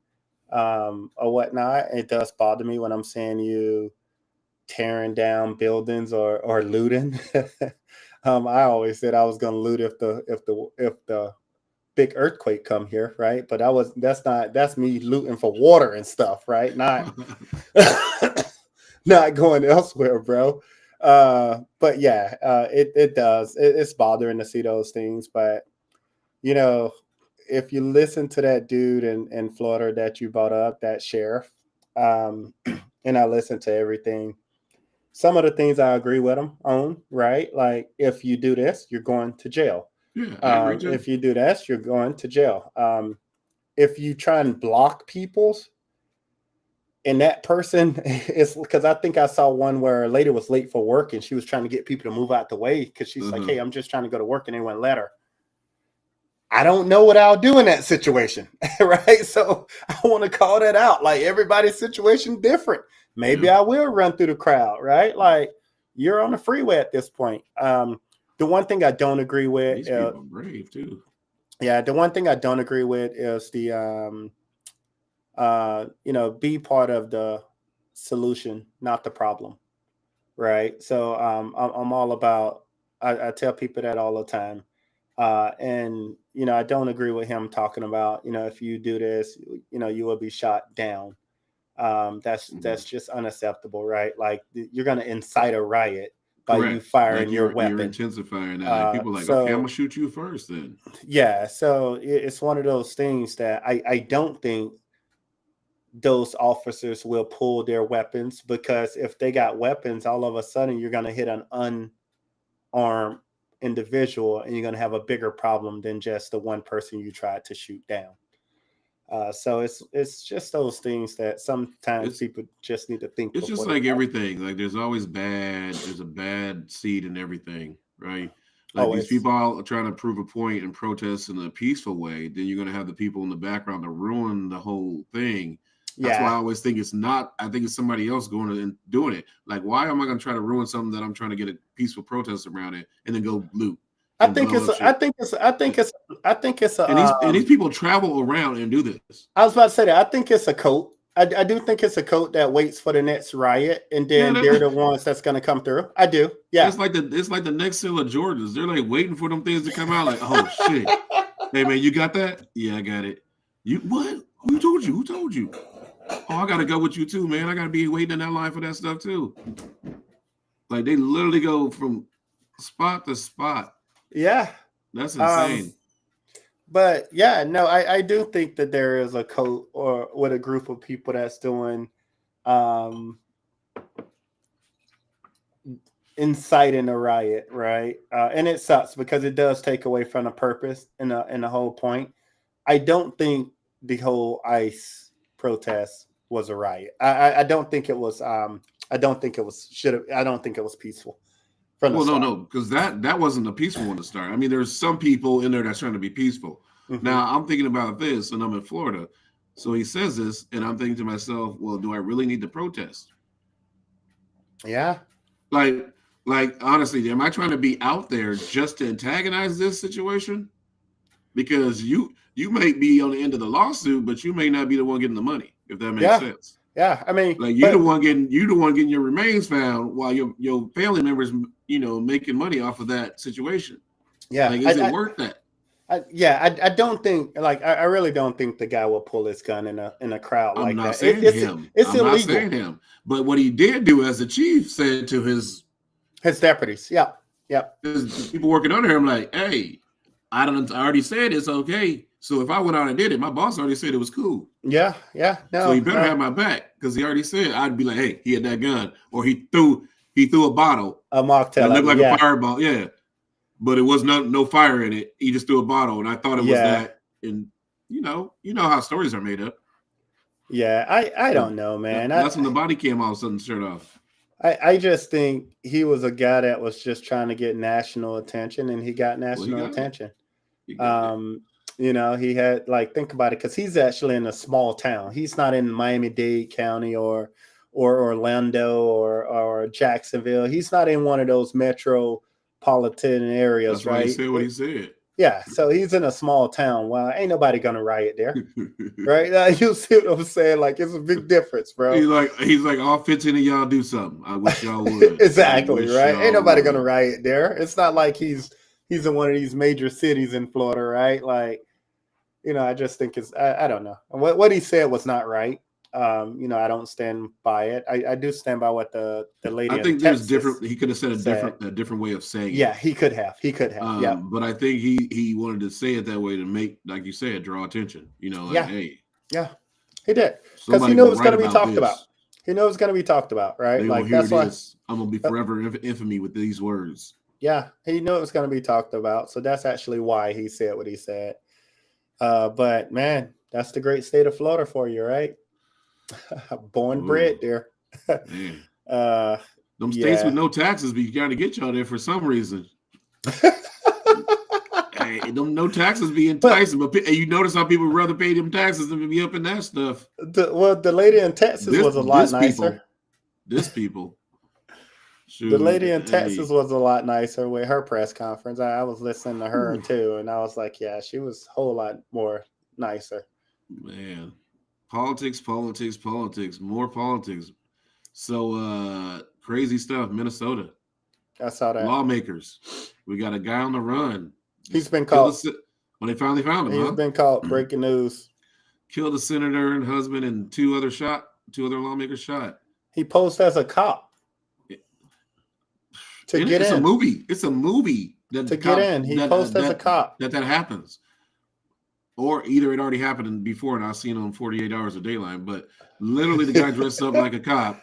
Speaker 2: or whatnot. It does bother me when I'm seeing you tearing down buildings or looting. I always said I was going to loot if the big earthquake come here, right? But that's me looting for water and stuff, right? Not not going elsewhere, bro. But yeah, it does. It's bothering to see those things, but you know, if you listen to that dude in Florida that you brought up, that sheriff, um, and I listen to everything, some of the things I agree with him on, right? Like if you do this, you're going to jail.
Speaker 1: Yeah, I agree too.
Speaker 2: If you do this, you're going to jail. If you try and block people's, and that person is because I think I saw one where a lady was late for work and she was trying to get people to move out the way because she's like,
Speaker 1: Uh-huh.
Speaker 2: "Hey, I'm just trying to go to work," and they wouldn't let her. I don't know what I'll do in that situation, right? So I want to call that out. Like everybody's situation different. Maybe I will run through the crowd, right? Like you're on the freeway at this point. The one thing I don't agree with,
Speaker 1: These people are brave too.
Speaker 2: yeah, the one thing I don't agree with is the be part of the solution, not the problem, right? So I'm all about. I tell people that all the time. And I don't agree with him talking about, if you do this, you will be shot down. That's just unacceptable, right? Like you're going to incite a riot by you
Speaker 1: Correct.
Speaker 2: firing
Speaker 1: Like
Speaker 2: your
Speaker 1: you're
Speaker 2: weapon.
Speaker 1: intensifying that. Like people are like, okay, I'm gonna shoot you first then.
Speaker 2: Yeah, so it's one of those things that I don't think those officers will pull their weapons, because if they got weapons, all of a sudden you're going to hit an unarmed individual and you're going to have a bigger problem than just the one person you tried to shoot down. So it's just those things that sometimes people just need to think.
Speaker 1: It's just like everything. Like there's a bad seed in everything, right? Like these people are trying to prove a point and protest in a peaceful way. Then you're going to have the people in the background to ruin the whole thing. That's why I always think it's not. I think it's somebody else going and doing it. Like, why am I going to try to ruin something that I'm trying to get a peaceful protest around it and then go loot?
Speaker 2: I think it's a.
Speaker 1: And these people travel around and do this.
Speaker 2: I was about to say that. I think it's a cult. I do think it's a cult that waits for the next riot, and then they're the ones that's going to come through. I do. Yeah.
Speaker 1: It's like the next sale of Jordans. They're like waiting for them things to come out. Like, oh shit. Hey man, you got that? Yeah, I got it. You what? Who told you? Who told you? Oh, I gotta go with you too, man. I gotta be waiting in that line for that stuff too. Like they literally go from spot to spot.
Speaker 2: Yeah,
Speaker 1: that's insane.
Speaker 2: But yeah, no, I do think that there is a code or with a group of people that's doing inciting a riot, right? And it sucks because it does take away from the purpose and the whole point. I don't think the whole ICE protest was a riot. I don't think it was. I don't think it was peaceful.
Speaker 1: Well, no, because that wasn't a peaceful one to start. I mean, there's some people in there that's trying to be peaceful. Mm-hmm. Now, I'm thinking about this, and I'm in Florida. So he says this, and I'm thinking to myself, well, do I really need to protest?
Speaker 2: Yeah.
Speaker 1: Like honestly, am I trying to be out there just to antagonize this situation? Because you may be on the end of the lawsuit, but you may not be the one getting the money, if that makes sense.
Speaker 2: Yeah, I mean,
Speaker 1: like you're the one getting your remains found while your family members, making money off of that situation.
Speaker 2: Yeah,
Speaker 1: like is it worth that?
Speaker 2: I don't think I really don't think the guy will pull his gun in a crowd like that.
Speaker 1: I'm not saying him. It's illegal. Not saying him. But what he did do as the chief said to his
Speaker 2: deputies,
Speaker 1: his people working under him, like, hey, I already said it's okay. So if I went out and did it, my boss already said it was cool.
Speaker 2: Yeah. No,
Speaker 1: so he better have my back because he already said I'd be like, hey, he had that gun, or he threw a bottle,
Speaker 2: a mocktail,
Speaker 1: it looked like a fireball, but it was no fire in it. He just threw a bottle, and I thought it was that. And you know how stories are made up.
Speaker 2: Yeah, I don't know, man.
Speaker 1: That's when the body cam all of a sudden shut off.
Speaker 2: I just think he was a guy that was just trying to get national attention, and he got national attention. He had think about it, because he's actually in a small town. He's not in Miami-Dade County or Orlando or Jacksonville. He's not in one of those metropolitan areas. That's right.
Speaker 1: He said what he said.
Speaker 2: Yeah, so he's in a small town. Well, ain't nobody gonna riot there, right? You see what I'm saying? Like, it's a big difference, bro.
Speaker 1: He's like, all 15 of y'all do something. I wish y'all would.
Speaker 2: Exactly, right? Ain't nobody gonna riot there. It's not like he's in one of these major cities in Florida, right? Like, I just think it's I don't know. What he said was not right. I don't stand by it. I do stand by what the lady.
Speaker 1: I think there's different. He could have said a different way of saying it.
Speaker 2: Yeah, he could have. Yeah.
Speaker 1: But I think he wanted to say it that way to make, like you said, draw attention. Hey.
Speaker 2: Yeah, he did, because he knew it was going to be talked about. He knew it was going to be talked about, right?
Speaker 1: Like that's why I'm gonna be forever infamy with these words.
Speaker 2: Yeah, he knew it was going to be talked about, so that's actually why he said what he said. But man, that's the great state of Florida for you, right? Born bred there.
Speaker 1: Them states with no taxes be trying to get y'all there for some reason. Hey, No taxes be enticing, but you notice how people would rather pay them taxes than to be up in that stuff.
Speaker 2: The lady in Texas was a lot nicer.
Speaker 1: This people. Shoot,
Speaker 2: the lady in
Speaker 1: hey.
Speaker 2: Texas was a lot nicer with her press conference. I was listening to her too, and I was like, yeah, she was a whole lot more nicer.
Speaker 1: Man, politics, more politics. So crazy stuff. Minnesota.
Speaker 2: I saw that.
Speaker 1: Lawmakers. We got a guy on the run.
Speaker 2: He's been caught.
Speaker 1: Well, they finally found him.
Speaker 2: He's been caught. Breaking news.
Speaker 1: Killed a senator and husband, and two other lawmakers shot.
Speaker 2: He posed as a cop. To get in.
Speaker 1: It's a movie.
Speaker 2: Get in. He posed as a cop.
Speaker 1: That happens. Or either it already happened before and I've seen it on 48 Hours of Daylight, but literally the guy dressed up like a cop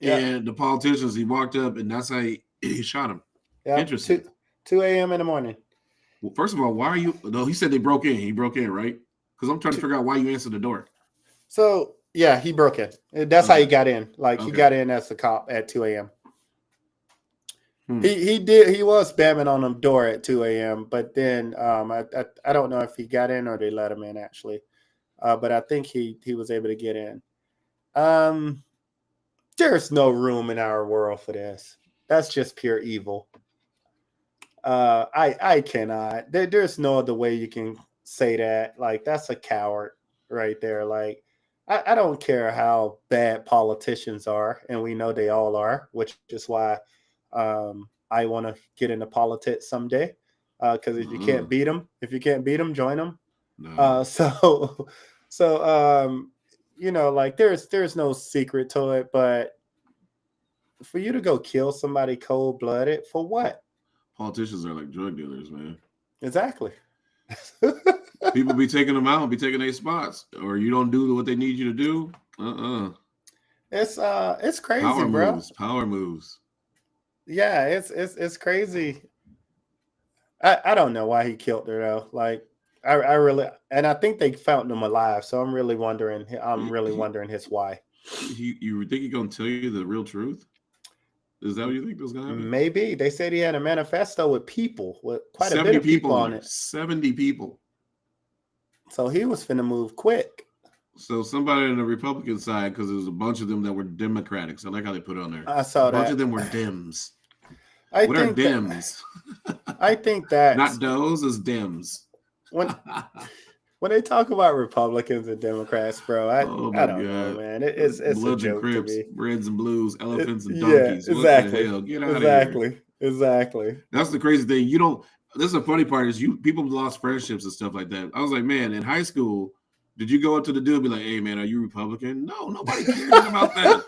Speaker 1: and the politicians, he walked up and that's how he shot him.
Speaker 2: Yeah.
Speaker 1: Interesting.
Speaker 2: 2 a.m. in the morning.
Speaker 1: Well, first of all, why are you? No, he said they broke in. He broke in, right? Because I'm trying to figure out why you answered the door.
Speaker 2: So, yeah, he broke in. That's how he got in. He got in as a cop at 2 a.m. He was spamming on the door at 2 a.m. But then I don't know if he got in or they let him in actually, but I think he was able to get in. There's no room in our world for this. That's just pure evil. I cannot. There's no other way you can say that. Like that's a coward right there. Like I don't care how bad politicians are, and we know they all are, which is why. I want to get into politics someday because if you can't beat them, join them. No. So like there's no secret to it, but for you to go kill somebody cold-blooded for what?
Speaker 1: Politicians are like drug dealers, man.
Speaker 2: Exactly.
Speaker 1: People be taking them out, be taking their spots, or you don't do what they need you to do.
Speaker 2: It's crazy, bro.
Speaker 1: Power moves.
Speaker 2: Yeah, it's crazy. I don't know why he killed her though. Like I really, and I think they found him alive. So I'm really wondering his why.
Speaker 1: You think he's gonna tell you the real truth? Is that what you think was gonna happen?
Speaker 2: Maybe they said he had a manifesto with quite a bit of people on it.
Speaker 1: 70 people.
Speaker 2: So he was finna move quick.
Speaker 1: So somebody on the Republican side, because there was a bunch of them that were Democrats. I like how they put it on there.
Speaker 2: I saw that.
Speaker 1: A bunch of them were Dems. What are Dems?
Speaker 2: I think that
Speaker 1: not those is Dems.
Speaker 2: When they talk about Republicans and Democrats, bro, I don't know, man. It's Bloods a joke
Speaker 1: and Crips,
Speaker 2: to me.
Speaker 1: Reds and blues, elephants and donkeys.
Speaker 2: Yeah, exactly.
Speaker 1: What the hell? Get out of here.
Speaker 2: Exactly.
Speaker 1: That's the crazy thing. You don't. This is the funny part is people lost friendships and stuff like that. I was like, man, in high school. Did you go up to the dude and be like, hey, man, are you Republican? No, nobody cares about that.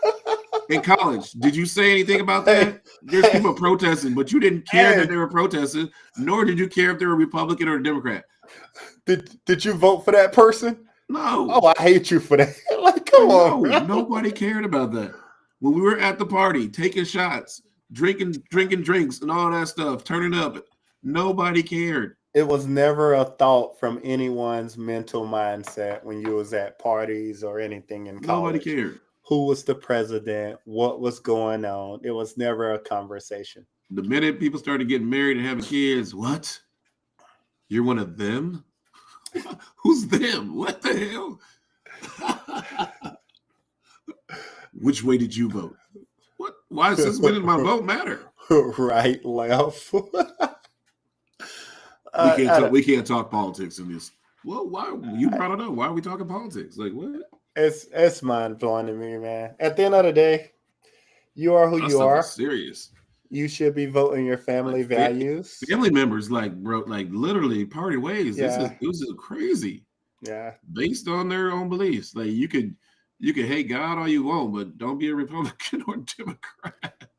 Speaker 1: In college, did you say anything about that? There's people protesting, but you didn't care that they were protesting, nor did you care if they were Republican or Democrat.
Speaker 2: Did you vote for that person?
Speaker 1: No.
Speaker 2: Oh, I hate you for that. Like, come on. Bro.
Speaker 1: Nobody cared about that. When we were at the party, taking shots, drinking drinks and all that stuff, turning up, nobody cared.
Speaker 2: It was never a thought from anyone's mental mindset when you was at parties or anything in college.
Speaker 1: Nobody cared.
Speaker 2: Who was the president? What was going on? It was never a conversation.
Speaker 1: The minute people started getting married and having kids, what? You're one of them? Who's them? What the hell? Which way did you vote? What? Why does when did my vote matter?
Speaker 2: Right, left.
Speaker 1: We can't talk politics in this. Well, why? You probably know. Why are we talking politics? Like what?
Speaker 2: It's mind blowing to me, man. At the end of the day, you are who you are.
Speaker 1: Serious.
Speaker 2: You should be voting your family values.
Speaker 1: Family members, literally party ways.
Speaker 2: Yeah.
Speaker 1: It was crazy.
Speaker 2: Yeah. Based
Speaker 1: on their own beliefs. Like you could hate God all you want, but don't be a Republican or Democrat.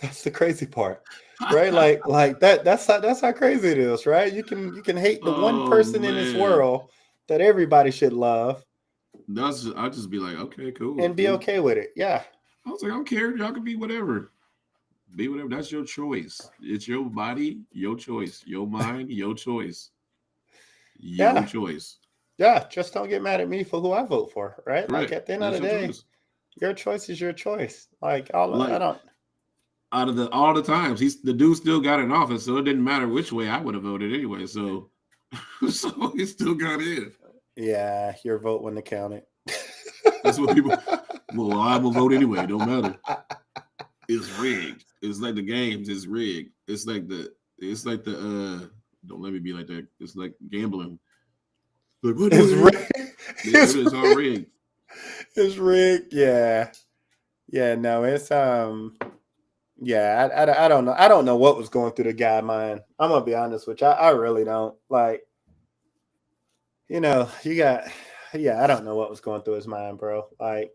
Speaker 2: That's the crazy part. Right, like that's how crazy it is, right? You can hate the one person in this world that everybody should love.
Speaker 1: I'll just be like, okay, cool,
Speaker 2: and be okay with it. Yeah,
Speaker 1: I was like, I don't care. Y'all can be whatever. Be whatever. That's your choice. It's your body, your choice. Your mind, your choice. Your choice.
Speaker 2: Yeah, just don't get mad at me for who I vote for. Right?
Speaker 1: Correct.
Speaker 2: Like at the end of the day, your choice is your choice. I don't.
Speaker 1: Out of all the times, the dude still got in office, so it didn't matter which way I would have voted anyway. So So he still got in.
Speaker 2: Yeah, your vote wouldn't have counted.
Speaker 1: That's what people. Well, I will vote anyway. Don't matter. It's rigged. It's like the games. It's rigged. It's like the. It's like the. Don't let me be like that. It's like gambling. Like what?
Speaker 2: It's rigged.
Speaker 1: It's all rigged.
Speaker 2: It's rigged. Yeah. Yeah. No, it's Yeah, I don't know. I don't know what was going through the guy's mind. I'm gonna be honest with you. I really don't. Like, you got. Yeah, I don't know what was going through his mind, bro. Like,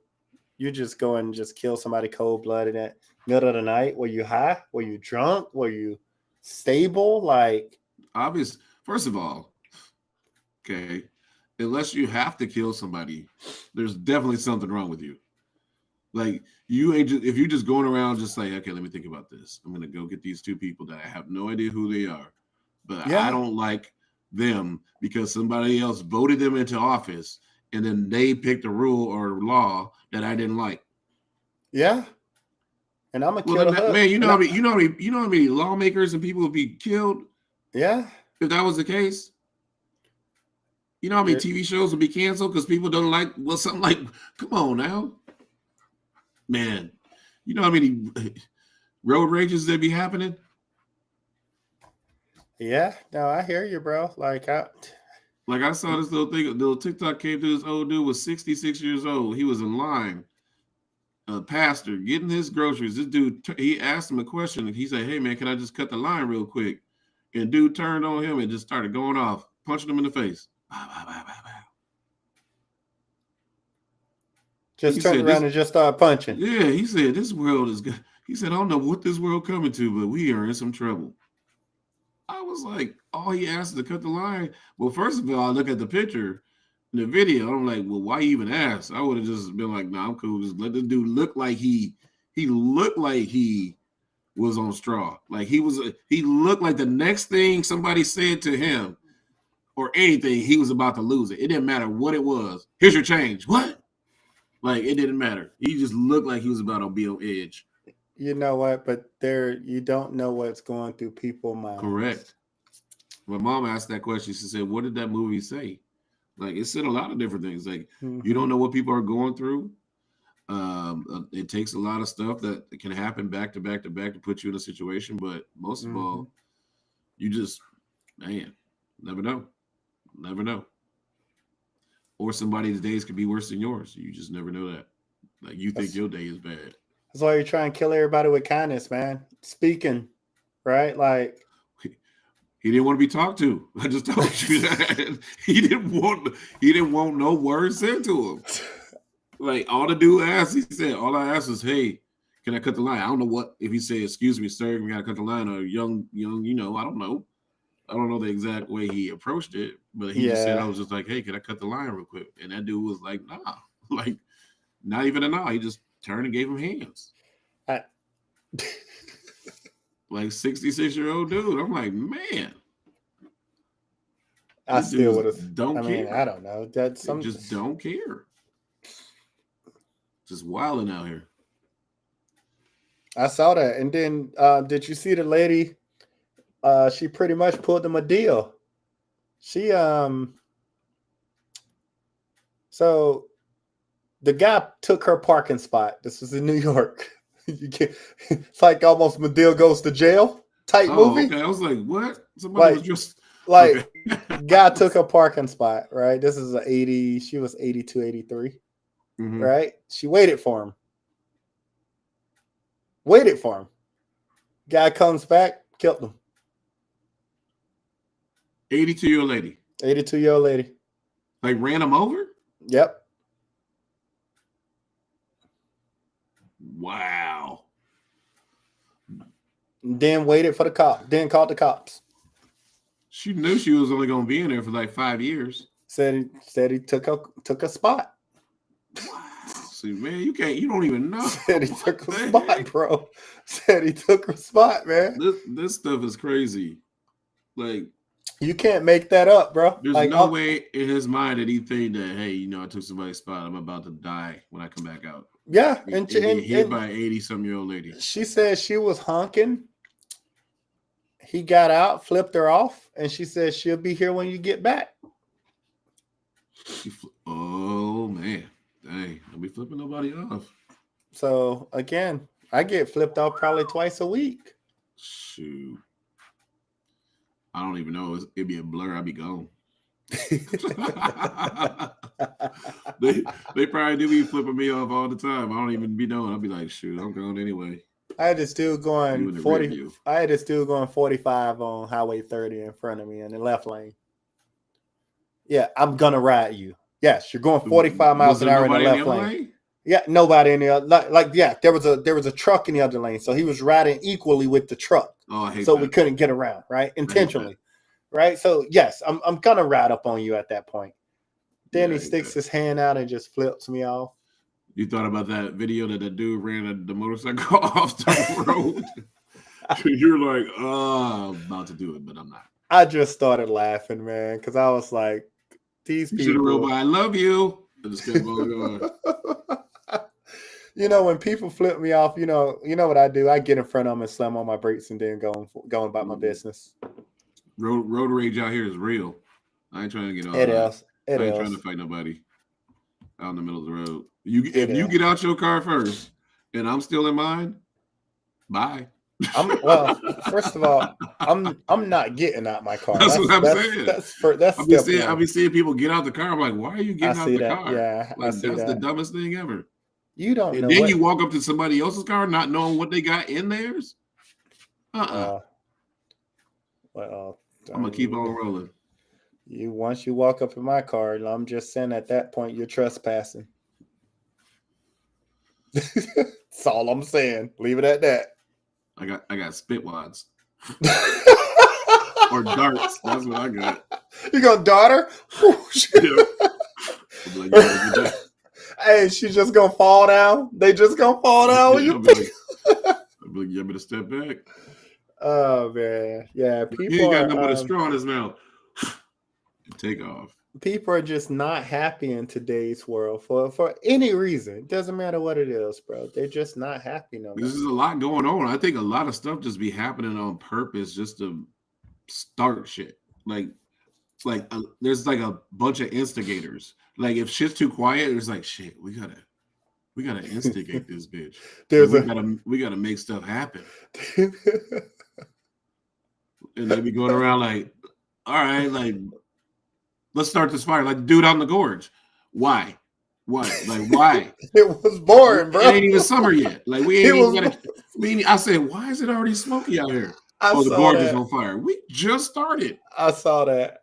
Speaker 2: you just go and just kill somebody cold blooded at middle of the night. Were you high? Were you drunk? Were you stable? Like,
Speaker 1: Obvious. First of all, okay, unless you have to kill somebody, there's definitely something wrong with you. Like you ain't just, if you're just going around just like, okay, let me think about this. I'm gonna go get these two people that I have no idea who they are, but I
Speaker 2: yeah,
Speaker 1: don't like them because somebody else voted them into office and then they picked a rule or law that I didn't like.
Speaker 2: yeah. And I'm gonna
Speaker 1: Well,
Speaker 2: kill the
Speaker 1: then,
Speaker 2: hood.
Speaker 1: man, you know how many lawmakers and people would be killed
Speaker 2: Yeah.
Speaker 1: if that was the case. You know how many TV shows would be canceled because people don't like something like. Come on now, man. You know how many road rages that be happening?
Speaker 2: Yeah. No, I hear you, bro. Like,
Speaker 1: I saw this little TikTok came to this old dude was 66 years old. He was in line, a pastor getting his groceries. This dude, he asked him a question and he said, "Hey man, can I just cut the line real quick?" And dude turned on him and just started going off, punching him in the face.
Speaker 2: just turned around and just started punching.
Speaker 1: Yeah, he said, this world is good. He said, I don't know what this world coming to, but we are in some trouble. I was like, all he asked is to cut the line. Well, first of all, I look at the picture in the video. I'm like, well, why you even ask? I would have just been like, nah, I'm cool. Just let this dude look like he looked like he was on straw. Like he looked like the next thing somebody said to him or anything, he was about to lose it. It didn't matter what it was. Here's your change. What? Like it didn't matter. He just looked like he was about to be on edge.
Speaker 2: You know what? But you don't know what's going through people's minds.
Speaker 1: Correct. My mom asked that question. She said, what did that movie say? Like it said a lot of different things. Like you don't know what people are going through. It takes a lot of stuff that can happen back to back to back to put you in a situation. But most of all, you just, man, never know. Never know. Or somebody's days could be worse than yours. You just never know that. Like you think your day is bad.
Speaker 2: That's why you're trying to kill everybody with kindness, man. Speaking, right? Like
Speaker 1: he didn't want to be talked to. I just told you that he didn't want no words said to him. Like all the dude asked, he said, all I asked was, hey, can I cut the line? I don't know what if he said, excuse me, sir, we gotta cut the line, or young, I don't know. I don't know the exact way he approached it, but he just said, I was just like, hey, can I cut the line real quick? And that dude was like, nah, like not even a nah. He just turned and gave him hands. Like 66-year-old dude. I'm like, man.
Speaker 2: I still would have.
Speaker 1: Don't care.
Speaker 2: I don't know. That's some
Speaker 1: just don't care. Just wilding out here.
Speaker 2: I saw that. And then did you see the lady? She pretty much pulled them a deal. She so the guy took her parking spot. This was in New York. It's like almost Medill goes to jail type movie.
Speaker 1: Okay. I was like, what? Somebody was just
Speaker 2: like guy took her parking spot, right? This is she was 82, 83. Right? She waited for him. Guy comes back, killed him.
Speaker 1: 82-year-old lady.
Speaker 2: 82-year-old lady.
Speaker 1: Like ran him over?
Speaker 2: Yep.
Speaker 1: Wow.
Speaker 2: Then waited for the cop. Then called the cops.
Speaker 1: She knew she was only going to be in there for like 5 years.
Speaker 2: Said he took a spot.
Speaker 1: Wow. See, man, you don't even know.
Speaker 2: Said he took a spot, bro. Said he took a spot, man.
Speaker 1: This stuff is crazy. Like
Speaker 2: you can't make that up, bro.
Speaker 1: There's
Speaker 2: like,
Speaker 1: no way in his mind that he think that, hey, I took somebody's spot. I'm about to die when I come back out.
Speaker 2: Yeah,
Speaker 1: and hit by an 80-some-year-old lady.
Speaker 2: She said she was honking. he got out, flipped her off, and she said she'll be here when you get back.
Speaker 1: Oh man, dang! Don't be flipping nobody off.
Speaker 2: So again, I get flipped off probably twice a week.
Speaker 1: Shoot, I don't even know. It'd be a blur. I'd be gone. they probably do be flipping me off all the time. I don't even be knowing. I'll be like, shoot, I'm gone anyway.
Speaker 2: I had this dude going 40. I had this dude going 45 on Highway 30 in front of me in the left lane. Yeah, I'm gonna ride you. Yes, you're going 45 miles an hour in the left lane. Yeah, nobody in the other. There was a truck in the other lane, so he was riding equally with the truck.
Speaker 1: Oh, I hate
Speaker 2: so
Speaker 1: that.
Speaker 2: We couldn't get around, right? Intentionally, right? So yes, I'm gonna ride up on you at that point. Then he sticks his hand out and just flips me off.
Speaker 1: You thought about that video that dude ran the motorcycle off the road? You're like, I'm about to do it, but I'm not.
Speaker 2: I just started laughing, man, because I was like, these people.
Speaker 1: Should have rolled by, I love you. And just kept on going.
Speaker 2: When people flip me off, you know what I do? I get in front of them and slam on my brakes and then go about my business.
Speaker 1: Road rage out here is real. I ain't trying to get on.
Speaker 2: It is.
Speaker 1: I ain't trying to fight nobody out in the middle of the road. If you get out your car first and I'm still in mine, bye.
Speaker 2: First of all, I'm not getting out my car.
Speaker 1: That's what I'm saying.
Speaker 2: I've
Speaker 1: been seeing people get out the car. I'm like, why are you getting out the car?
Speaker 2: Yeah,
Speaker 1: that's the dumbest thing ever.
Speaker 2: You don't know.
Speaker 1: And then you walk up to somebody else's car not knowing what they got in theirs. I'm gonna keep on rolling.
Speaker 2: Once you walk up in my car, I'm just saying at that point you're trespassing. That's all I'm saying. Leave it at that.
Speaker 1: I got spit wads. Or darts. That's what I got.
Speaker 2: You got daughter?
Speaker 1: Yeah.
Speaker 2: Hey, she just gonna fall down. They just gonna fall down when you
Speaker 1: I'll be like, you better step back.
Speaker 2: Oh man, yeah. People
Speaker 1: he ain't got nothing but a straw in his mouth. Take off.
Speaker 2: People are just not happy in today's world for any reason. It doesn't matter what it is, bro. They're just not happy no more.
Speaker 1: There's a lot going on. I think a lot of stuff just be happening on purpose just to start shit. There's like a bunch of instigators. Like if shit's too quiet, it's like shit. We gotta instigate this bitch. We gotta make stuff happen. And they be going around like, all right, like let's start this fire. Like the dude out in the gorge. Why? Like why?
Speaker 2: It was boring, bro.
Speaker 1: It ain't even summer yet. Like we ain't even gotta. I said, why is it already smoky out here? The gorge is on fire. We just started.
Speaker 2: I saw that.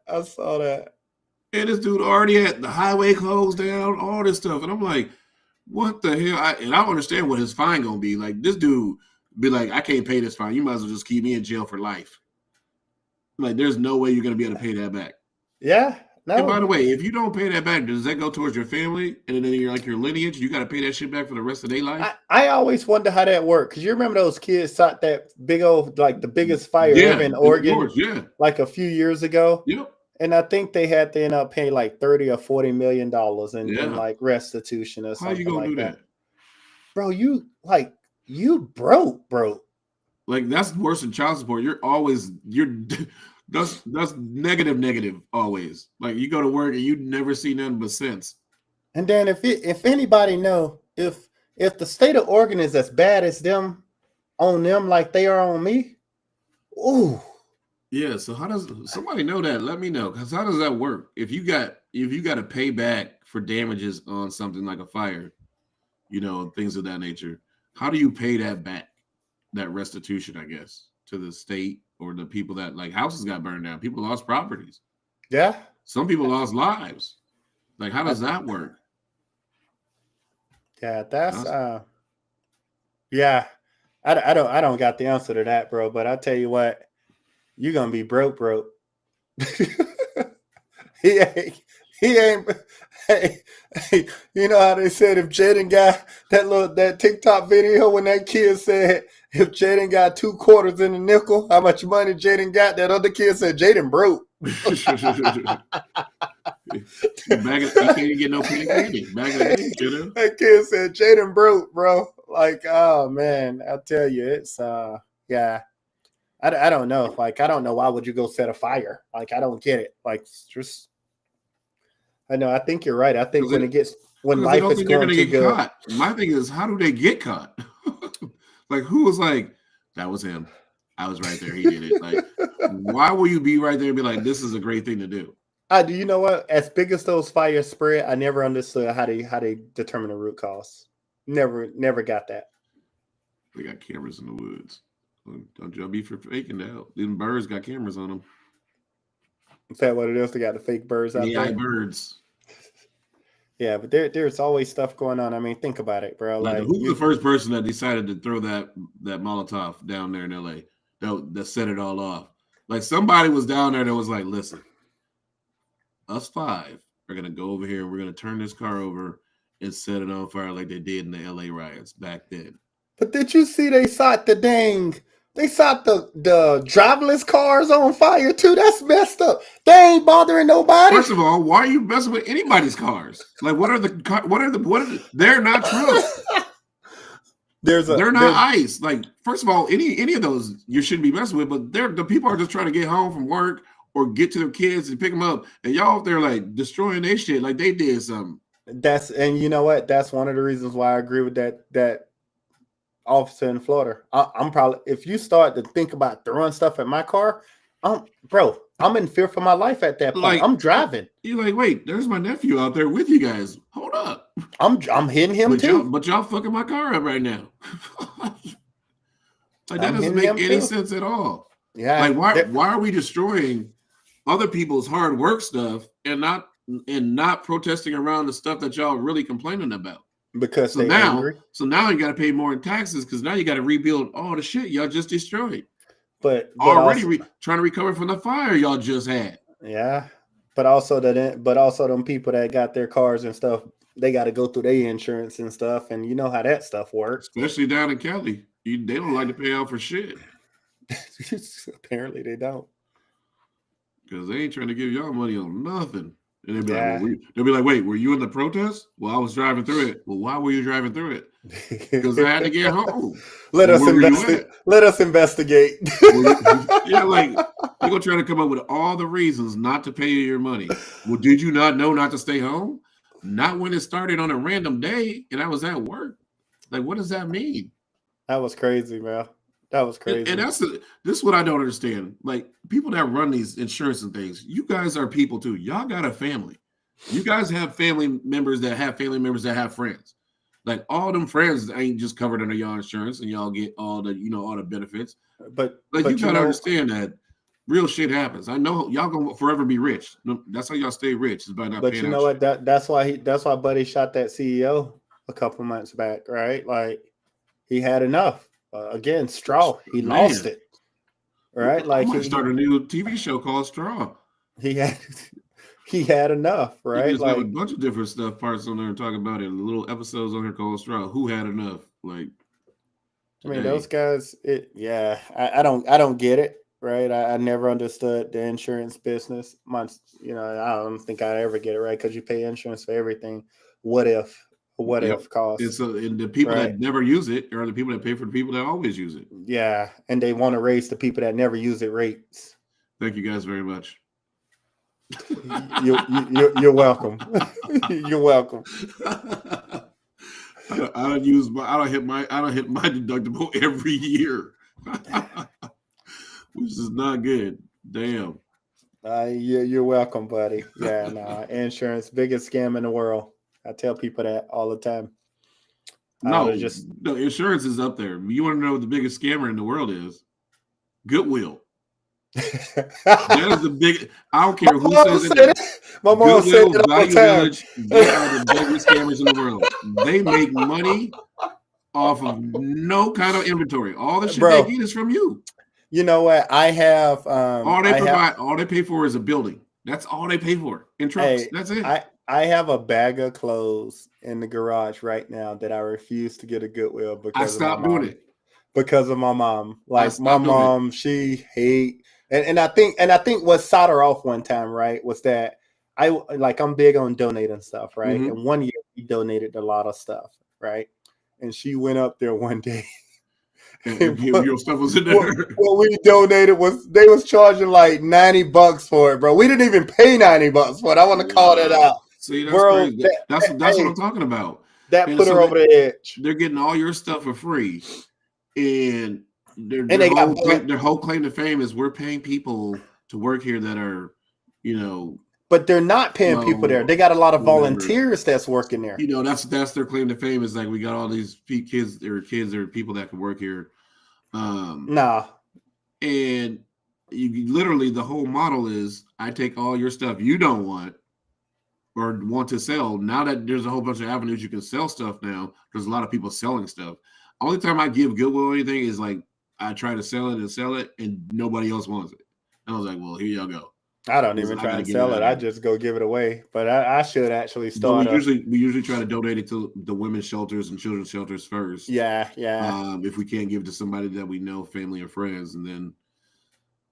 Speaker 1: And this dude already had the highway closed down, all this stuff. And I'm like, what the hell? I don't understand what his fine gonna be. Like this dude be like, I can't pay this fine. You might as well just keep me in jail for life. Like there's no way you're gonna be able to pay that back.
Speaker 2: Yeah. No.
Speaker 1: And by the way, if you don't pay that back, does that go towards your family? And then you're like your lineage, you got to pay that shit back for the rest of their life?
Speaker 2: I always wonder how that worked. Because you remember those kids shot that big old, like the biggest fire ever in Oregon, like a few years ago.
Speaker 1: Yep.
Speaker 2: And I think they had to end up paying like $30 or $40 million in like restitution or something.
Speaker 1: How you gonna do that?
Speaker 2: Bro, you broke.
Speaker 1: Like that's worse than child support. That's negative always. Like you go to work and you never see nothing but sense.
Speaker 2: And then if anybody know if the state of Oregon is as bad as them on them like they are on me, ooh.
Speaker 1: Yeah. So how does somebody know that? Let me know. Because how does that work? If you got to pay back for damages on something like a fire, things of that nature, how do you pay that back? That restitution, I guess, to the state. Or the people that like houses got burned down. People lost properties.
Speaker 2: Yeah.
Speaker 1: Some people lost lives. Like, how does that work?
Speaker 2: Yeah, that's yeah. I don't got the answer to that, bro. But I tell you what, you're gonna be broke. he ain't. Hey, you know how they said if Jaden got that TikTok video when that kid said if Jaden got 2 quarters in a nickel, how much money Jaden got? That other kid said Jaden broke.
Speaker 1: He can't get no candy.
Speaker 2: That kid said Jaden broke, bro. Like, oh man, I tell you, it's yeah. I don't know. Like, I don't know why would you go set a fire? Like, I don't get it. Like, just I know. I think you're right. I think
Speaker 1: Because
Speaker 2: when
Speaker 1: they
Speaker 2: life
Speaker 1: don't
Speaker 2: is
Speaker 1: think they're
Speaker 2: going
Speaker 1: gonna
Speaker 2: too
Speaker 1: get
Speaker 2: good,
Speaker 1: caught. My thing is, how do they get caught? Like, who was like, that was him. I was right there. He did it. Like, why will you be right there and be like, this is a great thing to do?
Speaker 2: do you know what? As big as those fires spread, I never understood how they determine the root cause. Never got that.
Speaker 1: They got cameras in the woods. Don't y'all be for faking that. Them birds got cameras on them.
Speaker 2: Is that what it is? They got the fake birds out
Speaker 1: AI
Speaker 2: there.
Speaker 1: birds.
Speaker 2: Yeah, but there's always stuff going on. I mean, think about it, bro.
Speaker 1: Like,
Speaker 2: Like,
Speaker 1: who was the first person that decided to throw that Molotov down there in LA that set it all off? Like, somebody was down there that was like, listen, us five are gonna go over here and we're gonna turn this car over and set it on fire like they did in the LA riots back then.
Speaker 2: but did you see they set the driverless cars on fire too? That's messed up. They ain't bothering nobody.
Speaker 1: First of all, why are you messing with anybody's cars? Like, what are the they're not trucks. They're not ice. Like, first of all, any of those you shouldn't be messing with, but the people are just trying to get home from work or get to their kids and pick them up, and y'all they're like destroying their shit like they did something.
Speaker 2: And you know what? That's one of the reasons why I agree with that officer in Florida. I'm probably, if you start to think about throwing stuff at my car, I'm in fear for my life at that point.
Speaker 1: Like,
Speaker 2: I'm driving.
Speaker 1: You're like, wait, there's my nephew out there with you guys. Hold up.
Speaker 2: I'm hitting him too.
Speaker 1: But y'all fucking my car up right now. Like, that doesn't make any sense at all.
Speaker 2: Yeah.
Speaker 1: Like, why are we destroying other people's hard work stuff and not protesting around the stuff that y'all really complaining about?
Speaker 2: Because angry.
Speaker 1: So now you got to pay more in taxes because now you got to rebuild all the shit y'all just destroyed.
Speaker 2: But
Speaker 1: already trying to recover from the fire y'all just had.
Speaker 2: Yeah, but also them people that got their cars and stuff, they got to go through their insurance and stuff, and you know how that stuff works.
Speaker 1: Especially down in Cali, they don't like to pay out for shit.
Speaker 2: Apparently, they don't.
Speaker 1: Because they ain't trying to give y'all money on nothing. And they'll be like, wait, were you in the protest? Well, I was driving through it. Well, why were you driving through it? Because I had to get home.
Speaker 2: Let us investigate.
Speaker 1: Yeah, like, you're going to try to come up with all the reasons not to pay you your money. Well, did you not know not to stay home? Not when it started on a random day and I was at work. Like, what does that mean?
Speaker 2: That was crazy, man. That was crazy.
Speaker 1: And this is what I don't understand. Like, people that run these insurance and things, you guys are people too. Y'all got a family. You guys have family members that have family members that have friends. Like, all them friends ain't just covered under y'all insurance and y'all get all the benefits.
Speaker 2: But
Speaker 1: you gotta understand that real shit happens. I know y'all gonna forever be rich. That's how y'all stay rich, is by not paying.
Speaker 2: But you know what? That's why Buddy shot that CEO a couple months back, right? Like, he had enough. Again, Straw. He lost it. Right? Like,
Speaker 1: he started a new TV show called Straw.
Speaker 2: He had enough, right?
Speaker 1: He just have a bunch of different stuff parts on there and talk about it. Little episodes on here called Straw. Who had enough? Like,
Speaker 2: I mean, those guys. I don't get it. Right? I never understood the insurance business. I don't think I ever get it right because you pay insurance for everything. What if costs?
Speaker 1: And the people that never use it are the people that pay for the people that always use it.
Speaker 2: Yeah, and they want to raise the people that never use it rates.
Speaker 1: Thank you guys very much.
Speaker 2: You're welcome. You're welcome.
Speaker 1: I don't hit my deductible every year, which is not good. Damn.
Speaker 2: You're welcome, buddy. Yeah, no, insurance, biggest scam in the world. I tell people that all the time.
Speaker 1: No, insurance is up there. You want to know what the biggest scammer in the world is? Goodwill. That is the big. I don't care who says it.
Speaker 2: My mom said it all the time.
Speaker 1: Village, they are the biggest scammers in the world. They make money off of no kind of inventory. All the shit they get is from you.
Speaker 2: You know what? I have
Speaker 1: all they pay for is a building. That's all they pay for in trucks. That's it.
Speaker 2: I have a bag of clothes in the garage right now that I refuse to get a Goodwill because I stopped doing it because of my mom. Like, my mom, she hate and I think what set her off one time, right, was that I'm big on donating stuff, right? Mm-hmm. And one year we donated a lot of stuff, right? And she went up there one day
Speaker 1: and your stuff was in there.
Speaker 2: What we donated they was charging like $90 for it, bro. We didn't even pay $90 for it. I want to call that out.
Speaker 1: See, that's
Speaker 2: Bro,
Speaker 1: crazy. That's what I'm talking about.
Speaker 2: That
Speaker 1: And
Speaker 2: put her over the edge.
Speaker 1: They're getting all your stuff for free, and their whole claim to fame is we're paying people to work here that are,
Speaker 2: But they're not paying people there. They got a lot of volunteers that's working there.
Speaker 1: That's their claim to fame is like we got all these kids or people that can work here.
Speaker 2: Nah.
Speaker 1: And you literally the whole model is I take all your stuff you don't want or want to sell. Now that there's a whole bunch of avenues you can sell stuff now, there's a lot of people selling stuff. Only time I give Goodwill or anything is like I try to sell it and nobody else wants it. And I was like, well, here y'all go.
Speaker 2: I don't even try to sell it. I just go give it away. But I should actually start.
Speaker 1: We usually try to donate it to the women's shelters and children's shelters first.
Speaker 2: Yeah.
Speaker 1: If we can't give it to somebody that we know, family or friends, and then,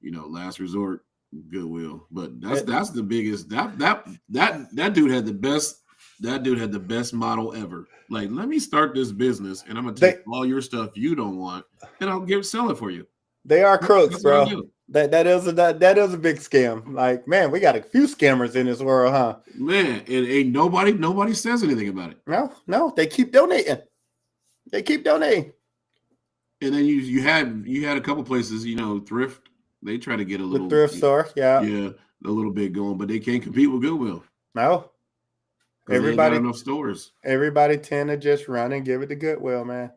Speaker 1: last resort, Goodwill. But that's the biggest. That dude had the best. That dude had the best model ever. Like, let me start this business, and I'm gonna take all your stuff you don't want, and I'll sell it for you.
Speaker 2: They are crooks, bro. That is a big scam. Like, man, we got a few scammers in this world, huh?
Speaker 1: Man, and ain't nobody says anything about it.
Speaker 2: No, they keep donating. And
Speaker 1: then you had a couple places, thrift. They try to get a little
Speaker 2: thrift store, yeah,
Speaker 1: a little bit going, but they can't compete with Goodwill.
Speaker 2: No, everybody
Speaker 1: enough stores.
Speaker 2: Everybody tend to just run and give it to Goodwill, man.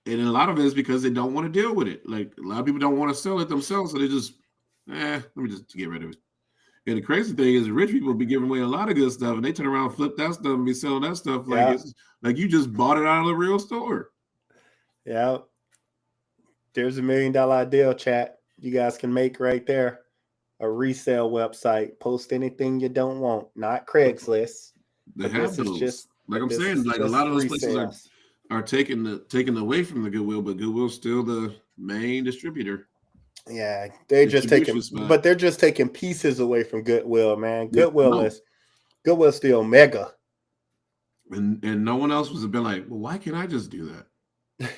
Speaker 1: And a lot of it is because they don't want to deal with it. Like a lot of people don't want to sell it themselves, so they just, let me just get rid of it. And the crazy thing is, rich people be giving away a lot of good stuff, and they turn around, flip that stuff, and be selling that stuff like it's like you just bought it out of the real store.
Speaker 2: Yeah, there's $1 million deal, chat. You guys can make right there. A resale website. Post anything you don't want, not Craigslist.
Speaker 1: They have those. Just, like I'm saying, like a lot of those places are taken away from the Goodwill, but Goodwill's still the main distributor.
Speaker 2: Yeah, they're just taking pieces away from Goodwill, man. Goodwill's still mega.
Speaker 1: And no one else was been like, well, why can't I just do that?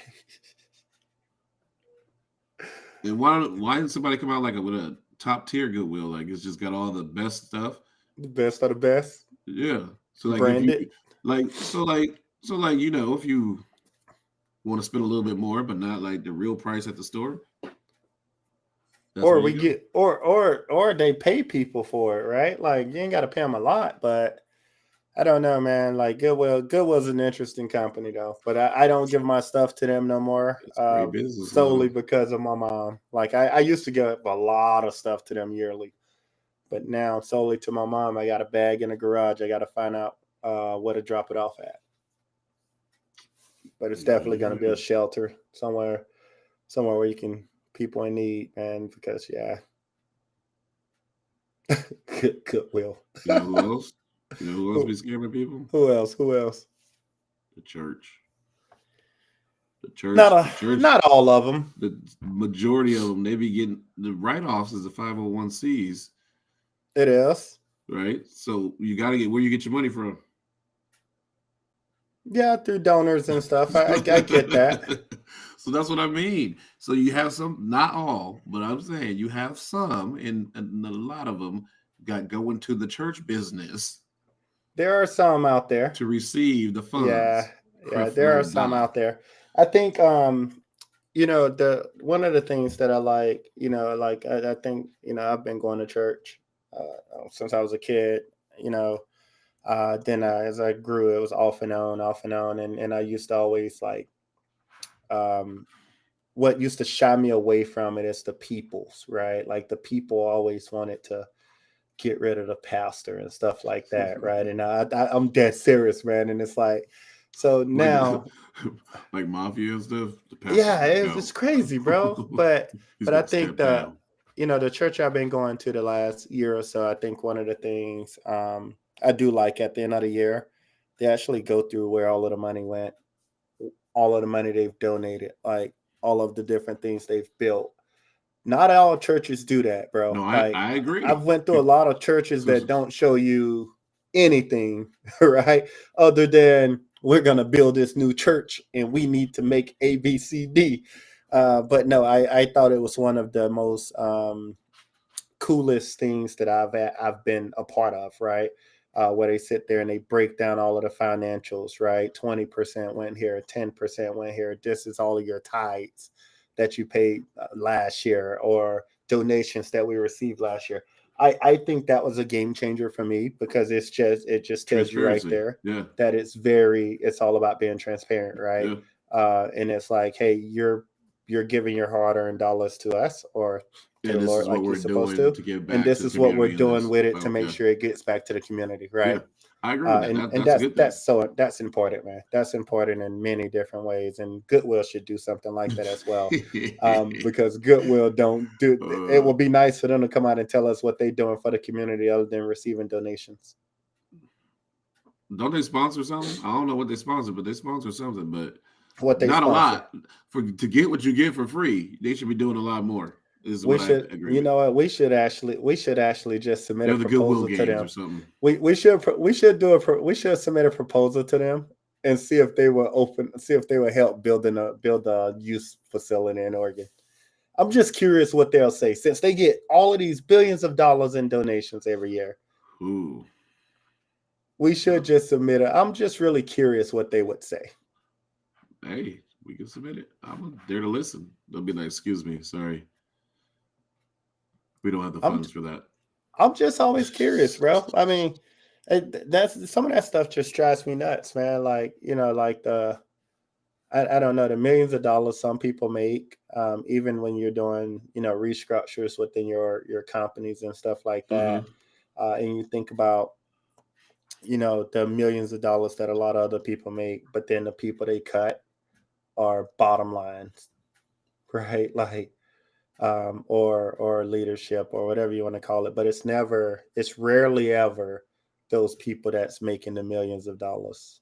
Speaker 1: And why didn't somebody come out like with a top tier Goodwill? Like it's just got all the best stuff.
Speaker 2: The best of the best.
Speaker 1: Yeah. So like
Speaker 2: branded.
Speaker 1: If you want to spend a little bit more, but not like the real price at the store.
Speaker 2: Or or they pay people for it, right? Like you ain't got to pay them a lot, but I don't know, man. Like Goodwill's an interesting company though, but I don't give my stuff to them no more. Solely because of my mom. Like I used to give a lot of stuff to them yearly, but now solely to my mom. I got a bag in the garage. I got to find out where to drop it off at. But it's definitely going to be a shelter somewhere where you can people in need, man. Because Goodwill.
Speaker 1: You know who else? You know who else be scamming people?
Speaker 2: Who else?
Speaker 1: The church.
Speaker 2: Not all of them.
Speaker 1: The majority of them, they be getting the write-offs as the 501(c)s.
Speaker 2: It is.
Speaker 1: Right? So you got to get where you get your money from.
Speaker 2: Yeah, through donors and stuff. I get that.
Speaker 1: So that's what I mean. So you have some, not all, but I'm saying you have some, and a lot of them got going to the church business.
Speaker 2: There are some out there
Speaker 1: to receive the funds.
Speaker 2: Yeah, there are some out there. I think, one of the things that I like, I think, I've been going to church since I was a kid, then as I grew, it was off and on. And I used to always what used to shy me away from it is the peoples, right? Like the people always wanted to get rid of the pastor and stuff like that, right? And I'm dead serious, man. And it's like, so now,
Speaker 1: like mafia and stuff.
Speaker 2: Yeah, it's crazy, bro. But I think that the church I've been going to the last year or so, I think one of the things I do like at the end of the year, they actually go through where all of the money went, all of the money they've donated, like all of the different things they've built. Not all churches do that, bro.
Speaker 1: No, I agree.
Speaker 2: I've went through a lot of churches that don't show you anything, right? Other than we're going to build this new church and we need to make A, B, C, D. But no, I thought it was one of the most coolest things that I've been a part of, right? Where they sit there and they break down all of the financials, right? 20% went here, 10% went here. This is all of your tithes that you paid last year or donations that we received last year. I think that was a game changer for me because it just tells you right there that it's all about being transparent, right? And it's like, hey, you're giving your hard-earned dollars to us or to the Lord like you're supposed to
Speaker 1: give back,
Speaker 2: and this is what we're doing with it to make sure it gets back to the community, right?
Speaker 1: I agree with that.
Speaker 2: And that's important, man. That's important in many different ways, and Goodwill should do something like that as well. Because Goodwill don't do. It would be nice for them to come out and tell us what they're doing for the community, other than receiving donations.
Speaker 1: Don't they sponsor something? I don't know what they sponsor, but they sponsor something. But
Speaker 2: what they
Speaker 1: not
Speaker 2: sponsor.
Speaker 1: a lot to get what you get for free. They should be doing a lot more.
Speaker 2: We should, you know what? We should actually just submit a proposal to them.
Speaker 1: Or something.
Speaker 2: We should submit a proposal to them and see if they will help build a youth facility in Oregon. I'm just curious what they'll say since they get all of these billions of dollars in donations every year.
Speaker 1: Ooh.
Speaker 2: We should just submit it. I'm just really curious what they would say.
Speaker 1: Hey, we can submit it. I'm there to listen. They'll be like, "Excuse me, sorry. We don't have the funds for that."
Speaker 2: I'm just always curious, bro. I mean, that's some of that stuff just drives me nuts, man. Like, you know, like I don't know, the millions of dollars some people make, even when you're doing, you know, restructures within your companies and stuff like that. And you think about, you know, the millions of dollars that a lot of other people make, but then the people they cut are bottom lines, right? Like, or leadership or whatever you want to call it, but it's rarely ever those people that's making the millions of dollars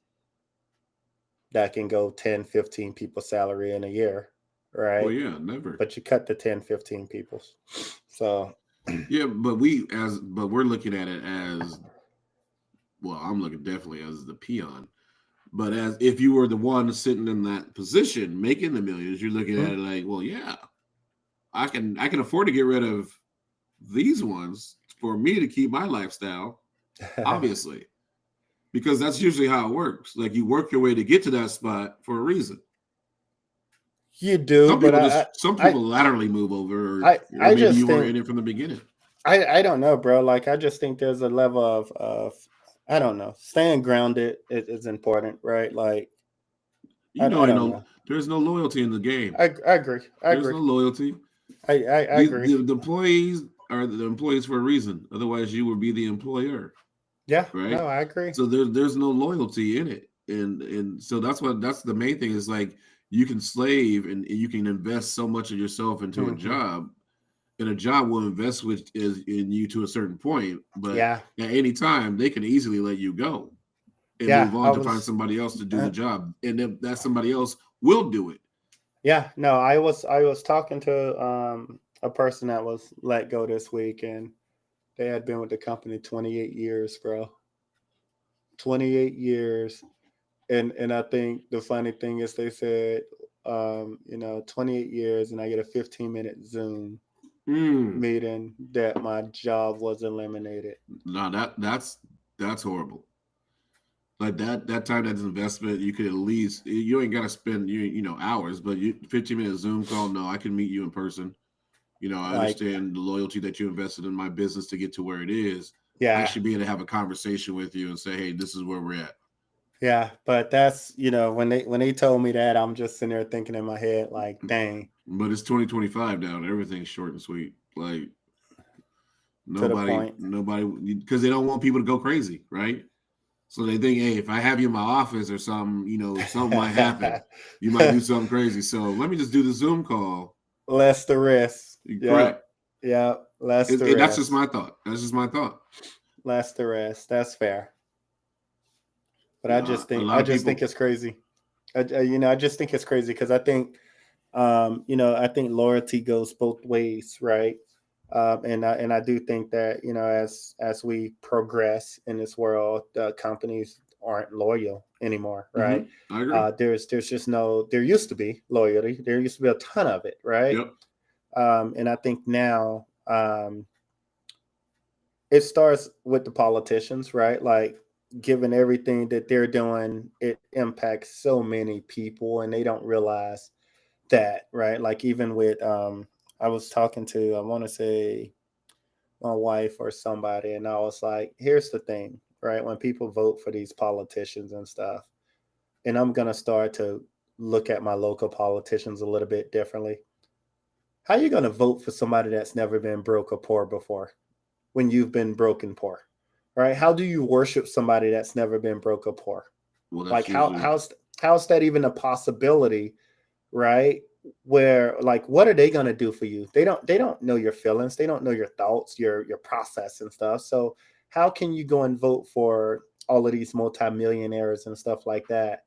Speaker 2: that can go 10, 15 people's salary in a year, right?
Speaker 1: Well, yeah, never.
Speaker 2: But you cut the 10, 15 people's. So
Speaker 1: yeah, but we're looking at it as, well, I'm looking definitely as the peon. But as if you were the one sitting in that position making the millions, you're looking at it like, well, yeah. I can afford to get rid of these ones for me to keep my lifestyle, obviously, because that's usually how it works. Like you work your way to get to that spot for a reason.
Speaker 2: You do,
Speaker 1: some people laterally move over.
Speaker 2: I
Speaker 1: maybe
Speaker 2: just
Speaker 1: you
Speaker 2: think,
Speaker 1: weren't in it from the beginning.
Speaker 2: I don't know, bro. Like I just think there's a level of I don't know. Staying grounded is important, right? Like
Speaker 1: there's no loyalty in the game.
Speaker 2: I agree.
Speaker 1: There's no loyalty.
Speaker 2: I agree.
Speaker 1: The employees are the employees for a reason. Otherwise, you would be the employer.
Speaker 2: Yeah,
Speaker 1: right.
Speaker 2: No, I agree.
Speaker 1: So there's no loyalty in it, and so that's the main thing is like you can slave and you can invest so much of yourself into a job, and a job will invest in you to a certain point. But at any time, they can easily let you go and move on to find somebody else to do the job, and then that somebody else will do it.
Speaker 2: Yeah, no, I was talking to a person that was let go this week, and they had been with the company 28 years, bro. 28 years. And I think the funny thing is they said, 28 years, and I get a 15-minute Zoom meeting that my job was eliminated.
Speaker 1: No, that's horrible. Like that time, that's investment. You could at least, you ain't got to spend hours, but 15-minute Zoom call. No, I can meet you in person. I understand the loyalty that you invested in my business to get to where it is. Yeah, I should be able to have a conversation with you and say, hey, this is where we're at.
Speaker 2: Yeah, but that's when they told me that, I'm just sitting there thinking in my head like, dang.
Speaker 1: But it's 2025 now, and everything's short and sweet. Like nobody, because they don't want people to go crazy, right? So they think, hey, if I have you in my office or something, something might happen. You might do something crazy. So let me just do the Zoom call.
Speaker 2: Less the risk.
Speaker 1: Correct.
Speaker 2: Yeah. Less the risk.
Speaker 1: That's just my thought.
Speaker 2: Less the rest. That's fair. But I just think it's crazy. I just think it's crazy because I think, I think loyalty goes both ways, right? And I do think that as we progress in this world, companies aren't loyal anymore, right?
Speaker 1: I agree.
Speaker 2: There's just no. There used to be loyalty. There used to be a ton of it, right?
Speaker 1: Yep.
Speaker 2: And I think now it starts with the politicians, right? Like, given everything that they're doing, it impacts so many people, and they don't realize that, right? Like, even with I was talking to, I want to say, my wife or somebody, and I was like, here's the thing, right? When people vote for these politicians and stuff, and I'm gonna start to look at my local politicians a little bit differently. How are you gonna vote for somebody that's never been broke or poor before, when you've been broken poor, right? How do you worship somebody that's never been broke or poor?
Speaker 1: Well, that's
Speaker 2: Like,
Speaker 1: usually
Speaker 2: how's that even a possibility, right? Where, like, what are they gonna do for you? They don't know your feelings, they don't know your thoughts, your process and stuff. So how can you go and vote for all of these multimillionaires and stuff like that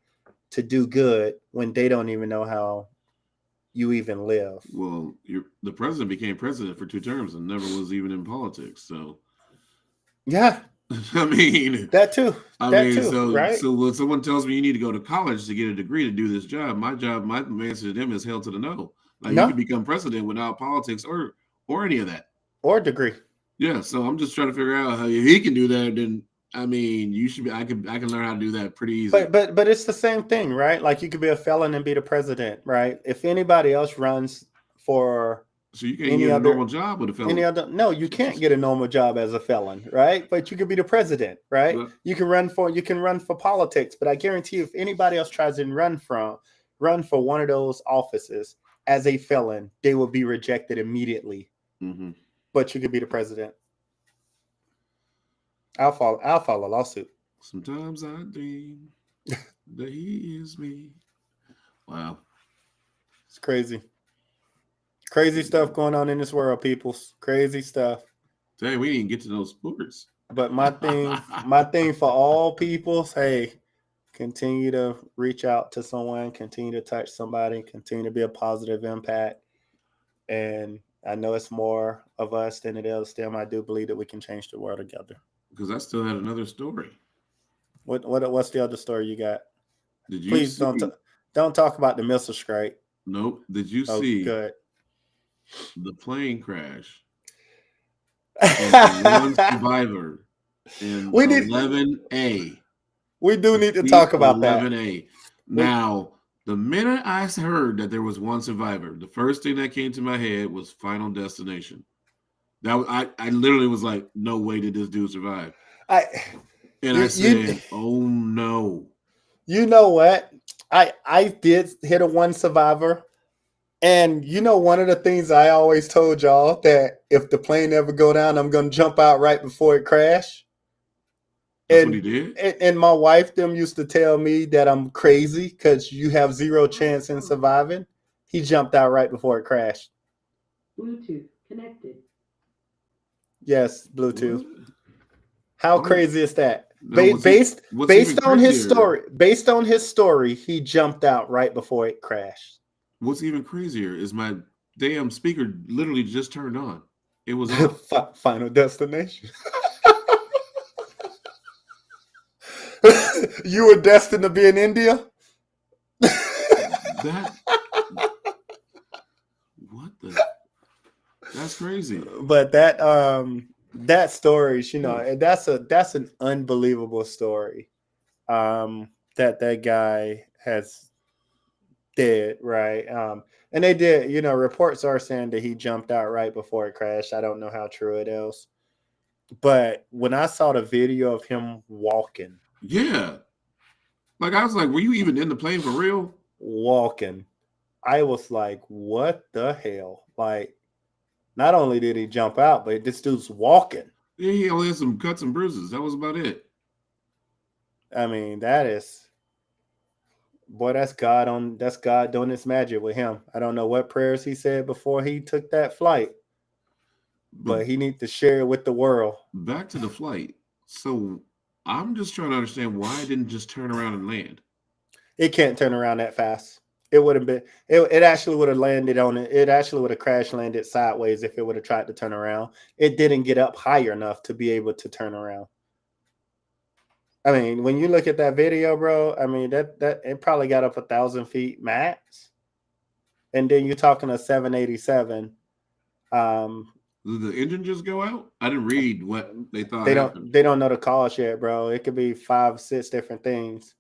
Speaker 2: to do good when they don't even know how you even live?
Speaker 1: well, the president became president for 2 terms and never was even in politics. So,
Speaker 2: Yeah,
Speaker 1: I mean,
Speaker 2: that too. That too, right?
Speaker 1: so when someone tells me you need to go to college to get a degree to do this job, my answer to them is hell to the no. Like, you can
Speaker 2: No,
Speaker 1: become president without politics or any of that.
Speaker 2: or degree.
Speaker 1: Yeah, so I'm just trying to figure out how he can do that. Then I mean, you should be. I can learn how to do that pretty easy.
Speaker 2: But it's the same thing, right? Like, you could be a felon and be the president, right? If anybody else runs for
Speaker 1: So you can't
Speaker 2: any
Speaker 1: get a
Speaker 2: other
Speaker 1: normal job with a
Speaker 2: any
Speaker 1: felon.
Speaker 2: other no, you can't get a normal job as a felon, right? But you could be the president, right?
Speaker 1: But
Speaker 2: You can run for politics, but I guarantee you, if anybody else tries to run for one of those offices as a felon, they will be rejected immediately.
Speaker 1: hmm
Speaker 2: But you could be the president. I'll file a lawsuit.
Speaker 1: sometimes I dream that he is me. Wow.
Speaker 2: It's crazy. Crazy stuff going on in this world, peoples. Crazy stuff.
Speaker 1: Dang, we didn't get to those sports.
Speaker 2: But my thing for all peoples, hey, continue to reach out to someone, continue to touch somebody, continue to be a positive impact. And I know it's more of us than it is them. I do believe that we can change the world together.
Speaker 1: Because I still had another story.
Speaker 2: What's the other story you got?
Speaker 1: Did you
Speaker 2: Please don't
Speaker 1: see?
Speaker 2: don't talk about the missile strike.
Speaker 1: Nope. Did you
Speaker 2: Oh,
Speaker 1: see
Speaker 2: good.
Speaker 1: the plane crash and one survivor in
Speaker 2: we need
Speaker 1: 11A?
Speaker 2: we do
Speaker 1: The
Speaker 2: need to
Speaker 1: seat
Speaker 2: talk about that.
Speaker 1: 11A.
Speaker 2: We
Speaker 1: Now, the minute I heard that there was one survivor, the first thing that came to my head was Final Destination. I literally was like, no way did this dude survive.
Speaker 2: I
Speaker 1: And I
Speaker 2: you
Speaker 1: said, oh no.
Speaker 2: you know what? I did hit a one survivor. And one of the things I always told y'all, that if the plane ever go down, I'm gonna jump out right before it crash.
Speaker 1: That's what he
Speaker 2: And
Speaker 1: did.
Speaker 2: and my wife them used to tell me that I'm crazy because you have zero chance in surviving. He jumped out right before it crashed.
Speaker 3: Bluetooth connected.
Speaker 2: Yes,
Speaker 1: What?
Speaker 2: Bluetooth. How
Speaker 1: Oh,
Speaker 2: crazy is that?
Speaker 1: no, what's even
Speaker 2: Based on his
Speaker 1: crazier?
Speaker 2: story, he jumped out right before it crashed.
Speaker 1: What's even crazier is my damn speaker literally just turned on. It was off.
Speaker 2: Final Destination. You were destined to be in India.
Speaker 1: That what the? That's crazy.
Speaker 2: But that story, that's an unbelievable story. That guy has did, right. And they did, reports are saying that he jumped out right before it crashed. I don't know how true it is. But when I saw the video of him walking,
Speaker 1: Yeah. Like I was like, were you even in the plane for real?
Speaker 2: I was like, what the hell? Like, not only did he jump out, but this dude's walking.
Speaker 1: Yeah, he only had some cuts and bruises. That was about it.
Speaker 2: I mean, that's God doing his magic with him. I don't know what prayers he said before he took that flight,
Speaker 1: But
Speaker 2: but he needs to share it with the world.
Speaker 1: back to the flight. So I'm just trying to understand why it didn't just turn around and land.
Speaker 2: It can't turn around that fast. It would have been. It actually would have landed on it. It actually would have crash landed sideways if it would have tried to turn around. It didn't get up high enough to be able to turn around. I mean, when you look at that video, bro, I mean that it probably got up 1,000 feet max, and then you're talking a 787.
Speaker 1: Did the engine just go out? I didn't read what they thought
Speaker 2: They
Speaker 1: happened.
Speaker 2: don't know the cause yet, bro. It could be 5, 6 different things.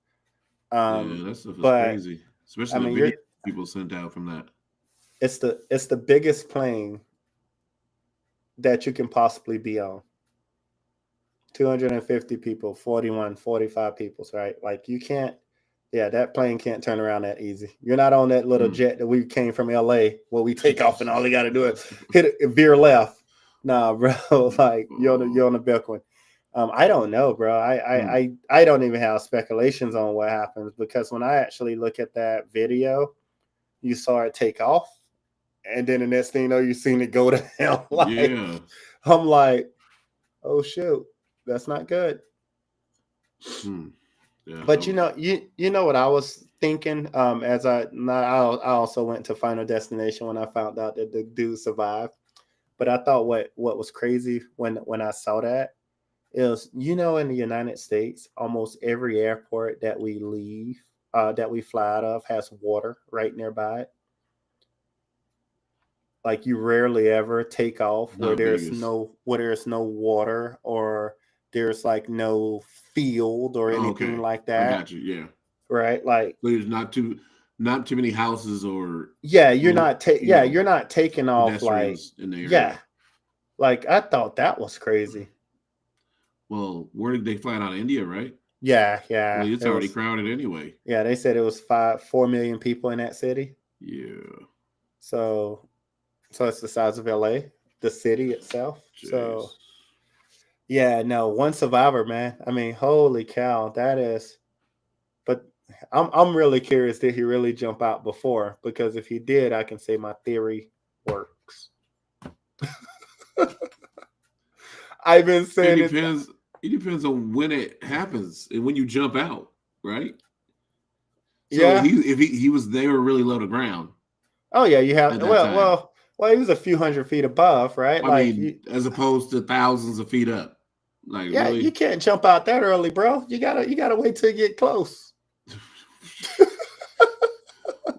Speaker 1: Yeah, that stuff is
Speaker 2: But
Speaker 1: crazy, especially
Speaker 2: I
Speaker 1: the
Speaker 2: mean,
Speaker 1: video people sent out from that.
Speaker 2: it's the biggest plane that you can possibly be on. 250 people, 41, 45 people, right? Like you can't, yeah, that plane can't turn around that easy. You're not on that little jet that we came from LA where we take off and all you got to do is hit it, veer left. Nah, bro, like you're on the big one. I don't know, bro. I don't even have speculations on what happens because when I actually look at that video, you saw it take off, and then the next thing you know, you seen it go down. Like
Speaker 1: Yeah.
Speaker 2: I'm like, oh shoot, that's not good.
Speaker 1: Yeah.
Speaker 2: But you know what I was thinking. As I also went to Final Destination when I found out that the dude survived. But I thought what was crazy when I saw that is, in the United States, almost every airport that we leave, that we fly out of, has water right nearby it. Like you rarely ever take off where
Speaker 1: Not
Speaker 2: there's
Speaker 1: Vegas.
Speaker 2: no water or there's like no field or anything
Speaker 1: Okay.
Speaker 2: like
Speaker 1: I
Speaker 2: that.
Speaker 1: got you. Yeah.
Speaker 2: Right? Like
Speaker 1: There's not too many houses or
Speaker 2: you're not taking off like
Speaker 1: pedestrians in the area.
Speaker 2: yeah. Like I thought that was crazy.
Speaker 1: Well, where did they fly out of India, right?
Speaker 2: Yeah.
Speaker 1: Well, it's
Speaker 2: It
Speaker 1: already
Speaker 2: was-
Speaker 1: crowded anyway.
Speaker 2: Yeah, they said it was 4 million people in that city.
Speaker 1: Yeah.
Speaker 2: So it's the size of LA, the city itself.
Speaker 1: Jeez.
Speaker 2: So yeah, no, one survivor, man. I mean, holy cow, that is. But I'm really curious, did he really jump out before? Because if he did, I can say my theory works. I've been saying
Speaker 1: It depends on when it happens and when you jump out, right? So
Speaker 2: Yeah.
Speaker 1: he was they were really low to ground.
Speaker 2: Oh yeah, you have
Speaker 1: At that time.
Speaker 2: well, he was a few hundred feet above, right?
Speaker 1: I mean, as opposed to thousands of feet up. Like
Speaker 2: yeah,
Speaker 1: really?
Speaker 2: you can't jump out that early, bro. You gotta wait till you get close.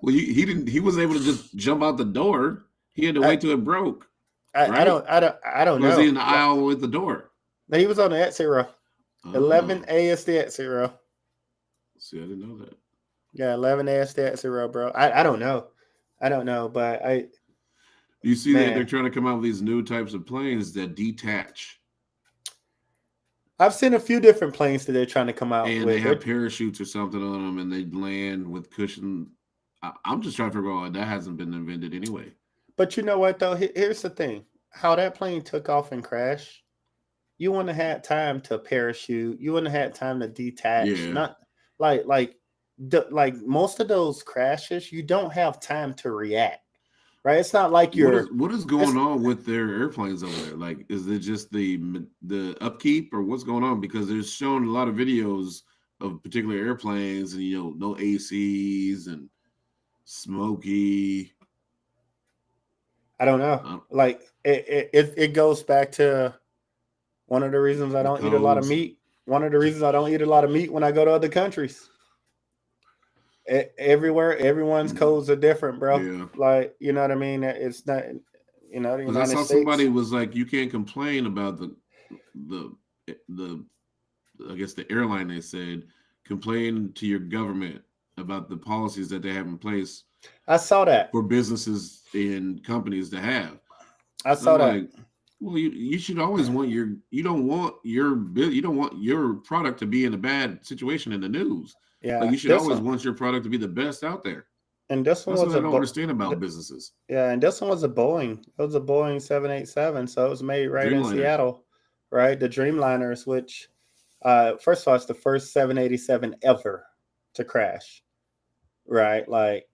Speaker 1: Well, he was able to just jump out the door. He had to wait till it broke.
Speaker 2: I
Speaker 1: Right?
Speaker 2: don't know.
Speaker 1: Was he in the aisle with the door?
Speaker 2: No, he was on the exit row.
Speaker 1: Oh.
Speaker 2: 11A is the exit row.
Speaker 1: See, I didn't know that.
Speaker 2: Yeah, 11A is the exit row, bro. I don't know. But
Speaker 1: You see that
Speaker 2: Man.
Speaker 1: they're trying to come out with these new types of planes that detach
Speaker 2: I've seen a few different planes that they're trying to come out
Speaker 1: and
Speaker 2: with.
Speaker 1: they have parachutes or something on them and they land with cushion. I'm just trying to figure out why that hasn't been invented anyway.
Speaker 2: But you know what though? Here's the thing: how that plane took off and crashed, you wouldn't have had time to parachute. You wouldn't have had time to detach.
Speaker 1: Yeah.
Speaker 2: Not like most of those crashes, you don't have time to react. Right? It's not like
Speaker 1: What is going on with their airplanes over there? Like, is it just the upkeep or what's going on? Because they're showing a lot of videos of particular airplanes and no ACs and smoky.
Speaker 2: I don't know. Like it goes back to one of the reasons I don't eat a lot of meat. One of the reasons I don't eat a lot of meat when I go to other countries. Everywhere, everyone's codes are different, bro.
Speaker 1: Yeah.
Speaker 2: Like, you know what I mean? It's not, the United
Speaker 1: I saw
Speaker 2: States.
Speaker 1: somebody was like, you can't complain about the I guess the airline. They said complain to your government about the policies that they have in place.
Speaker 2: I saw that
Speaker 1: for businesses and companies to have.
Speaker 2: I saw that.
Speaker 1: Like, well, you should always want you don't want your product to be in a bad situation in the news.
Speaker 2: Yeah,
Speaker 1: like you should always want your product to be the best out there.
Speaker 2: And this one
Speaker 1: That's
Speaker 2: was
Speaker 1: what I don't understand about businesses.
Speaker 2: Yeah, and this one was a Boeing. It was a Boeing 787, so it was made right in
Speaker 1: Dreamliner.
Speaker 2: Seattle, right? The Dreamliners, which first of all, it's the first 787 ever to crash, right? Like,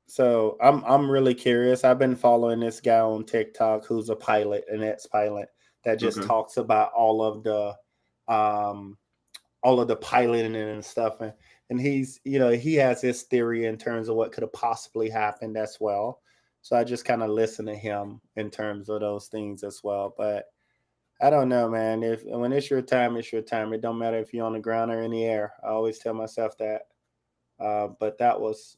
Speaker 2: so I'm really curious. I've been following this guy on TikTok who's a pilot, an ex-pilot, that just talks about all of the piloting and stuff, and he's, he has his theory in terms of what could have possibly happened as well. So I just kind of listen to him in terms of those things as well. But I don't know, man. If when it's your time, it's your time. It don't matter if you're on the ground or in the air. I always tell myself that. But that was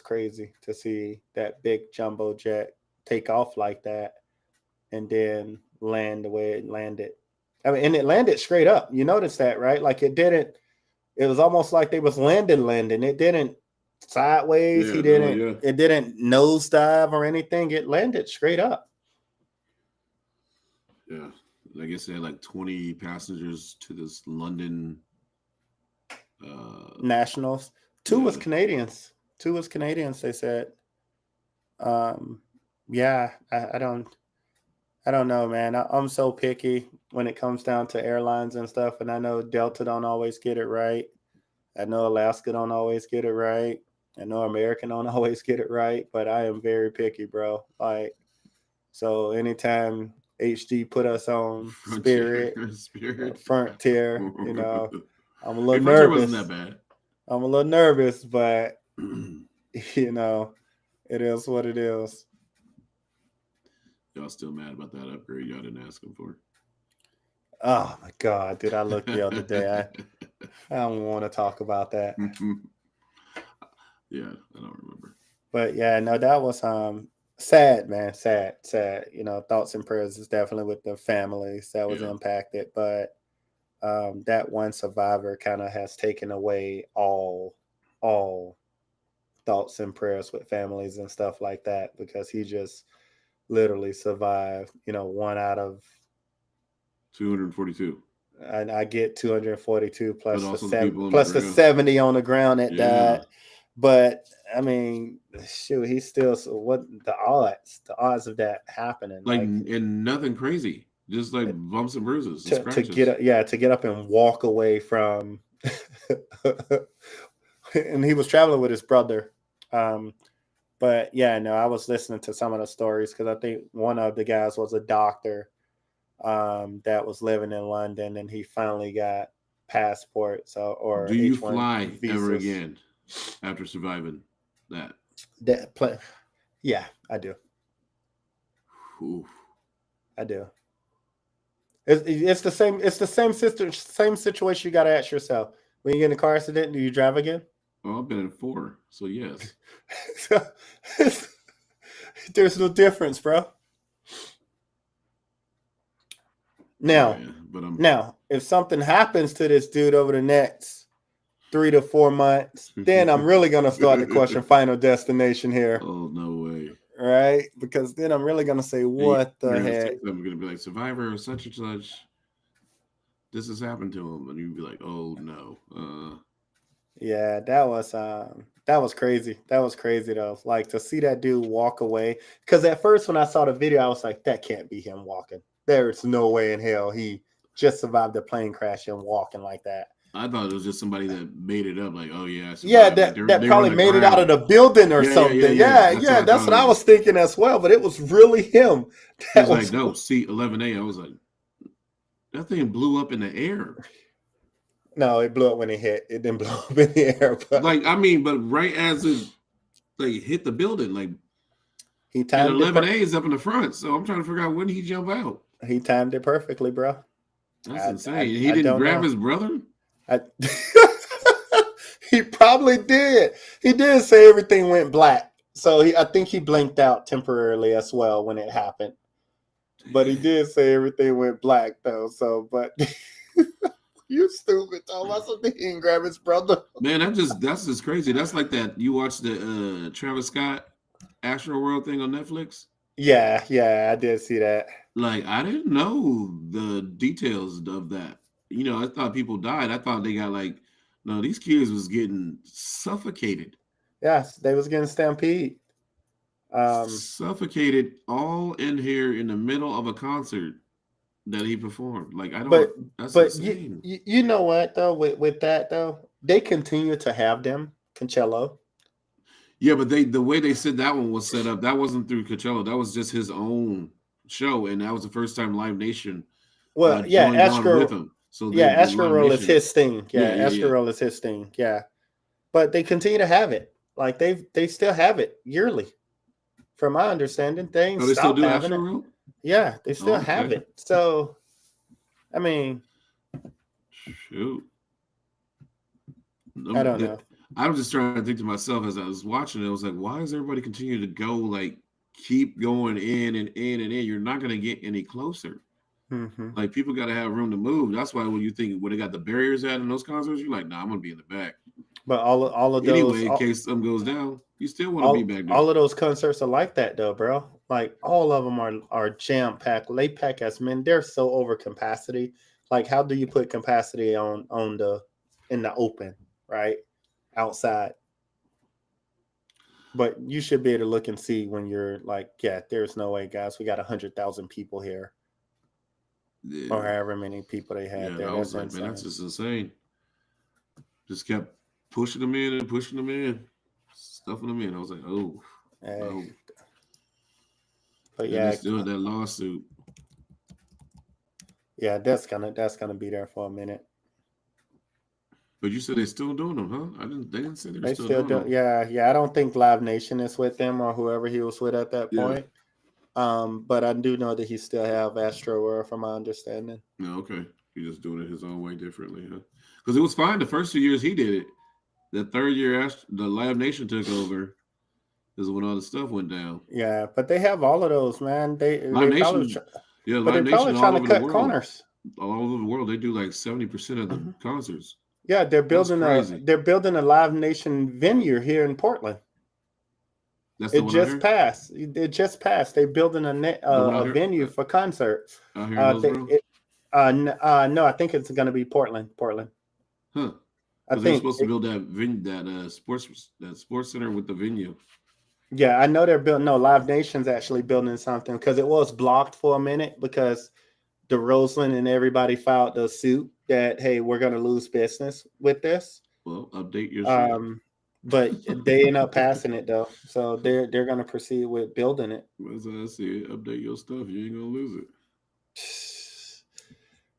Speaker 2: crazy to see that big jumbo jet take off like that and then land the way it landed. I mean, and it landed straight up. You noticed that, right? Like it didn't. It was almost like they was landing. It didn't sideways.
Speaker 1: Yeah,
Speaker 2: He
Speaker 1: no,
Speaker 2: didn't.
Speaker 1: yeah.
Speaker 2: It didn't nosedive or anything. It landed straight up.
Speaker 1: Yeah. I guess they had like 20 passengers to this London.
Speaker 2: Nationals. Two was
Speaker 1: Yeah.
Speaker 2: Canadians. Two was Canadians. They said. Yeah, I don't know, man. I'm so picky when it comes down to airlines and stuff, and I know Delta don't always get it right. I know Alaska don't always get it right. I know American don't always get it right, but I am very picky, bro. Like, so anytime HD put us on Spirit,
Speaker 1: Spirit.
Speaker 2: Frontier, I'm a little
Speaker 1: Frontier
Speaker 2: nervous.
Speaker 1: wasn't that bad.
Speaker 2: I'm a little nervous, but it is what it is.
Speaker 1: Y'all still mad about that upgrade y'all didn't ask him for?
Speaker 2: Oh my God, dude! I looked the other day. I don't want to talk about that.
Speaker 1: Yeah, I don't remember.
Speaker 2: But yeah, no, that was sad, man. Sad. Thoughts and prayers is definitely with the families that was impacted. But that one survivor kind of has taken away all thoughts and prayers with families and stuff like that, because he just literally survived, one out of
Speaker 1: 242.
Speaker 2: and I get 242 plus
Speaker 1: But
Speaker 2: the
Speaker 1: also the
Speaker 2: 7
Speaker 1: people on
Speaker 2: plus
Speaker 1: the
Speaker 2: the
Speaker 1: ground.
Speaker 2: 70 on the ground that
Speaker 1: Yeah.
Speaker 2: died. But I mean, shoot, he's still. So what the odds of that happening?
Speaker 1: Like, and nothing crazy, just like bumps and bruises and
Speaker 2: to
Speaker 1: scratches.
Speaker 2: get up and walk away from. And he was traveling with his brother. But yeah, no, I was listening to some of the stories because I think one of the guys was a doctor that was living in London, and he finally got passports or
Speaker 1: Do you
Speaker 2: H-1
Speaker 1: fly ever
Speaker 2: visas.
Speaker 1: again after surviving that?
Speaker 2: Yeah, I do.
Speaker 1: Oof.
Speaker 2: I do. It's the same. It's the same situation. You got to ask yourself: when you get in a car accident, do you drive again?
Speaker 1: Well, I've been in 4, so yes.
Speaker 2: There's no difference, bro. Now,
Speaker 1: Yeah, but
Speaker 2: now, if something happens to this dude over the next 3 to 4 months, then I'm really gonna start to question Final Destination here,
Speaker 1: Oh, no way.
Speaker 2: right? Because then I'm really gonna say, what the heck?
Speaker 1: I'm gonna be like, survivor of such and such. This has happened to him, and you'd be like, oh no.
Speaker 2: Yeah, that was crazy. That was crazy though. Like to see that dude walk away. Because at first when I saw the video, I was like, that can't be him walking. There's no way in hell he just survived a plane crash and walking like that.
Speaker 1: I thought it was just somebody that made it up, like, oh yeah, I
Speaker 2: Yeah,
Speaker 1: survived.
Speaker 2: that
Speaker 1: They were
Speaker 2: probably
Speaker 1: on the
Speaker 2: made it out of the building or
Speaker 1: Yeah, yeah,
Speaker 2: something.
Speaker 1: yeah.
Speaker 2: Yeah,
Speaker 1: That's what I
Speaker 2: that's
Speaker 1: thought
Speaker 2: what
Speaker 1: it
Speaker 2: I
Speaker 1: was.
Speaker 2: was thinking as well. But it was really him.
Speaker 1: He
Speaker 2: That
Speaker 1: was
Speaker 2: was
Speaker 1: like, no, C-11A. I was like, that thing blew up in the air.
Speaker 2: No, it blew up when it hit. It didn't blow up in the air. But
Speaker 1: Like, I mean, but right as it like hit the building, like,
Speaker 2: he
Speaker 1: and
Speaker 2: timed it.
Speaker 1: 11A is up in the front. So I'm trying to figure out when he jump out.
Speaker 2: He timed it perfectly, bro.
Speaker 1: That's insane.
Speaker 2: I
Speaker 1: He didn't
Speaker 2: don't
Speaker 1: grab
Speaker 2: know.
Speaker 1: his brother?
Speaker 2: He probably did. He did say everything went black. So I think he blinked out temporarily as well when it happened. But he did say everything went black though. So, but you stupid, Thomas. I think he didn't grab his brother.
Speaker 1: Man, that's just crazy. That's like that. You watch the Travis Scott Astro World thing on Netflix?
Speaker 2: Yeah, I did see that.
Speaker 1: Like, I didn't know the details of that. I thought people died. I thought they got like, no, these kids was getting suffocated.
Speaker 2: Yes, they was getting stampede.
Speaker 1: Suffocated all in here in the middle of a concert that he performed. Like, I don't.
Speaker 2: But
Speaker 1: that's
Speaker 2: but
Speaker 1: insane.
Speaker 2: you know what though, with that though, they continue to have them Coachella.
Speaker 1: Yeah, but the way they said that one was set up, that wasn't through Coachella. That was just his own show, and that was the first time Live Nation.
Speaker 2: Well,
Speaker 1: joined on
Speaker 2: Astro
Speaker 1: with him. So
Speaker 2: Astro World is
Speaker 1: Nation.
Speaker 2: his thing. Yeah,
Speaker 1: Yeah,
Speaker 2: Astro World is his thing. Yeah, but they continue to have it. Like they still have it yearly, from my understanding. They ain't
Speaker 1: Oh, they still
Speaker 2: stopped
Speaker 1: do
Speaker 2: having
Speaker 1: Astro
Speaker 2: it.
Speaker 1: World?
Speaker 2: Yeah, they still
Speaker 1: Oh,
Speaker 2: have
Speaker 1: okay.
Speaker 2: it. So I mean,
Speaker 1: Shoot.
Speaker 2: I don't know.
Speaker 1: I was just trying to think to myself as I was watching it. I was like, why does everybody continue to go like keep going in and in and in? You're not going to get any closer.
Speaker 2: Hmm.
Speaker 1: Like people got to have room to move. That's why when you think when they got the barriers at in those concerts, you're like, nah, I'm gonna be in the back.
Speaker 2: But all of those,
Speaker 1: Anyway, in case something goes down, you still want to be
Speaker 2: all
Speaker 1: back there.
Speaker 2: all of those concerts are like that though, bro. Like all of them are jam packed. They pack as men. They're so over capacity. Like how do you put capacity on the in the open, right? Outside. But you should be able to look and see when you're like, yeah, there's no way, guys. We got 100,000 people here, or
Speaker 1: Yeah,
Speaker 2: however many people they had
Speaker 1: yeah.
Speaker 2: there.
Speaker 1: I was
Speaker 2: That's
Speaker 1: like, man, that's
Speaker 2: insane.
Speaker 1: just insane. Just kept pushing them in and pushing them in, stuffing them in. I was like, oh
Speaker 2: Hey,
Speaker 1: no.
Speaker 2: but
Speaker 1: And they
Speaker 2: yeah,
Speaker 1: still had that lawsuit.
Speaker 2: yeah, that's gonna be there for a minute.
Speaker 1: But you said they're still doing them, huh? They didn't say they were
Speaker 2: They
Speaker 1: still
Speaker 2: still
Speaker 1: doing
Speaker 2: do,
Speaker 1: them.
Speaker 2: yeah, yeah. I don't think Live Nation is with them or whoever he was with at that
Speaker 1: Yeah.
Speaker 2: point. But I do know that he still have Astro World, from my understanding.
Speaker 1: No, okay. He's just doing it his own way differently, huh? Because it was fine the first 2 years he did it. The third year, the Live Nation took over, is when all the stuff went down.
Speaker 2: Yeah, but they have all of those, man.
Speaker 1: Live
Speaker 2: They probably,
Speaker 1: Nation, yeah,
Speaker 2: but
Speaker 1: Live
Speaker 2: they're probably
Speaker 1: Nation all
Speaker 2: trying to
Speaker 1: over the
Speaker 2: cut
Speaker 1: world,
Speaker 2: corners.
Speaker 1: they do like 70% of the
Speaker 2: Hmm.
Speaker 1: concerts.
Speaker 2: Yeah,
Speaker 1: That's crazy.
Speaker 2: they're building a Live Nation venue here in Portland.
Speaker 1: That's the
Speaker 2: It
Speaker 1: one out
Speaker 2: just
Speaker 1: here.
Speaker 2: passed. It just passed. They're building
Speaker 1: The one out
Speaker 2: a
Speaker 1: here,
Speaker 2: venue for concerts.
Speaker 1: out here in Hillsboro,
Speaker 2: No, I think it's going to be Portland. Portland.
Speaker 1: huh?
Speaker 2: I
Speaker 1: Because they were
Speaker 2: think.
Speaker 1: supposed to build that sports center with the venue.
Speaker 2: Yeah, I know they're building. No, Live Nation's actually building something because it was blocked for a minute because the Roseland and everybody filed the suit that hey, we're going to lose business with this.
Speaker 1: Well, update your shit.
Speaker 2: Um, but they end up passing it though, so they're going to proceed with building it.
Speaker 1: As I see it, update your stuff. You ain't gonna lose it.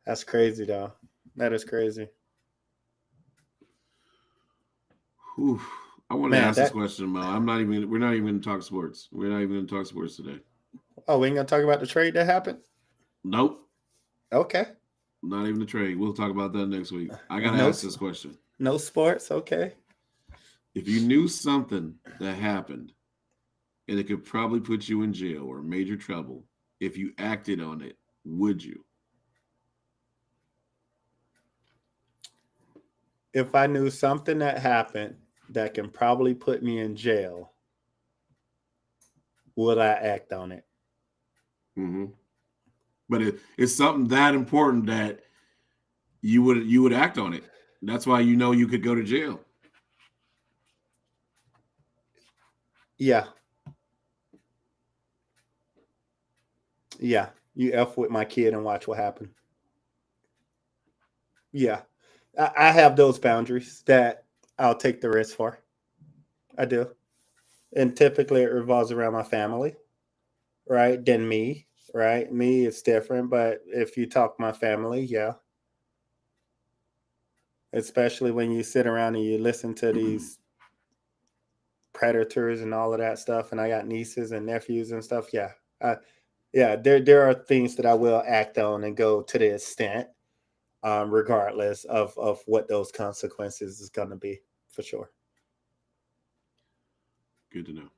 Speaker 2: That's crazy though. That is crazy,
Speaker 1: Whew. I want to
Speaker 2: man.
Speaker 1: ask this
Speaker 2: That
Speaker 1: question, Mo. I'm not even. We're not even going to talk sports. We're not even going to talk sports today.
Speaker 2: oh, we ain't gonna talk about the trade that happened.
Speaker 1: Nope.
Speaker 2: Okay,
Speaker 1: Not even the trade. We'll talk about that next week. I got to
Speaker 2: no,
Speaker 1: ask this question.
Speaker 2: no sports. Okay,
Speaker 1: If you knew something that happened and it could probably put you in jail or major trouble, if you acted on it, would you?
Speaker 2: if I knew something that happened that can probably put me in jail, would I act on it?
Speaker 1: Mm-hmm. But it's something that important that you would act on it. That's why you know you could go to jail.
Speaker 2: Yeah, yeah. You f with my kid and watch what happens. Yeah, I have those boundaries that I'll take the risk for. I do, and typically it revolves around my family, right? Than me, right? Me is different, but if you talk my family, yeah, especially when you sit around and you listen to these predators and all of that stuff, and I got nieces and nephews and stuff. Yeah, yeah, there are things that I will act on and go to the extent, regardless of what those consequences is going to be, for sure.
Speaker 1: Good to know.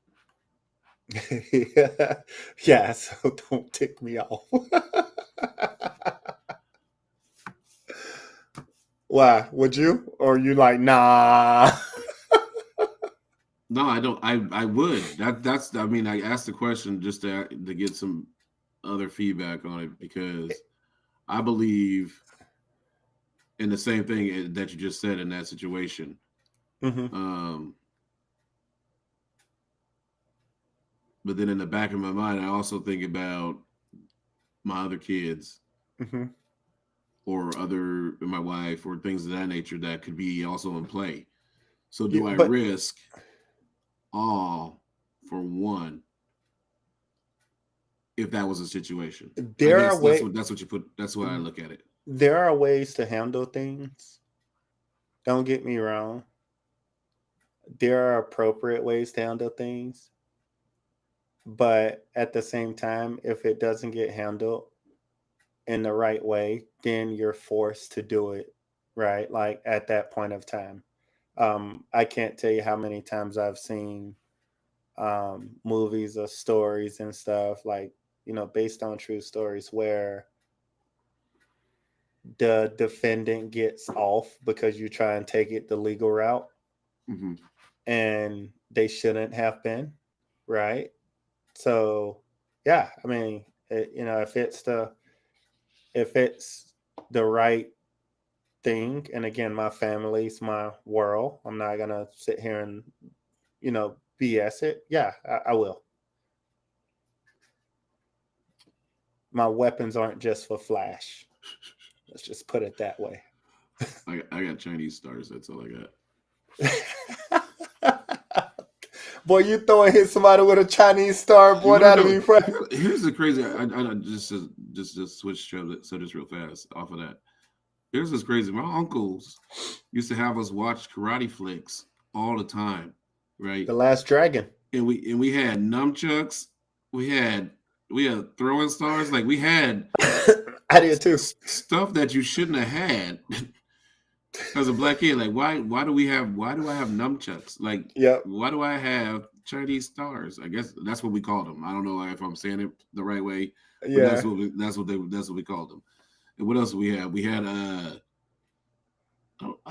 Speaker 2: Yeah, yeah. So don't tick me off. Why would you? Or you like nah?
Speaker 1: No, I don't. I would. That's. I mean, I asked the question just to get some other feedback on it because I believe in the same thing that you just said in that situation.
Speaker 2: Hmm.
Speaker 1: Um, but then in the back of my mind, I also think about my other kids
Speaker 2: Hmm.
Speaker 1: or my wife or things of that nature that could be also in play. So
Speaker 2: Yeah,
Speaker 1: do I
Speaker 2: but
Speaker 1: risk all for one if that was a situation? I
Speaker 2: there are
Speaker 1: guess
Speaker 2: way
Speaker 1: that's what you put. That's why I look at it.
Speaker 2: there are ways to handle things. Don't get me wrong. There are appropriate ways to handle things, but at the same time, if it doesn't get handled, in the right way, then you're forced to do it, right? Like at that point of time. I can't tell you how many times I've seen movies or stories and stuff like, based on true stories where the defendant gets off because you try and take it the legal route
Speaker 1: Hmm.
Speaker 2: and they shouldn't have been, right? So, yeah, I mean, if it's the right thing, and again, my family's my world, I'm not gonna sit here and BS it. Yeah, I will. My weapons aren't just for flash. Let's just put it that way.
Speaker 1: I got Chinese stars. That's all I got.
Speaker 2: Boy, you throwing hit somebody with a Chinese star, boy, that'd be funny.
Speaker 1: Here's the crazy. I just switch subjects real fast off of that. Here's this crazy. My uncles used to have us watch karate flicks all the time, right?
Speaker 2: The Last Dragon.
Speaker 1: And we had nunchucks. We had throwing stars. Like we had
Speaker 2: I did too.
Speaker 1: stuff that you shouldn't have had as a black kid. Like why do I have nunchucks? Like
Speaker 2: Yep.
Speaker 1: why do I have Chinese stars? I guess that's what we called them. I don't know if I'm saying it the right way. But
Speaker 2: Yeah.
Speaker 1: that's what we called them. And what else we had? We had I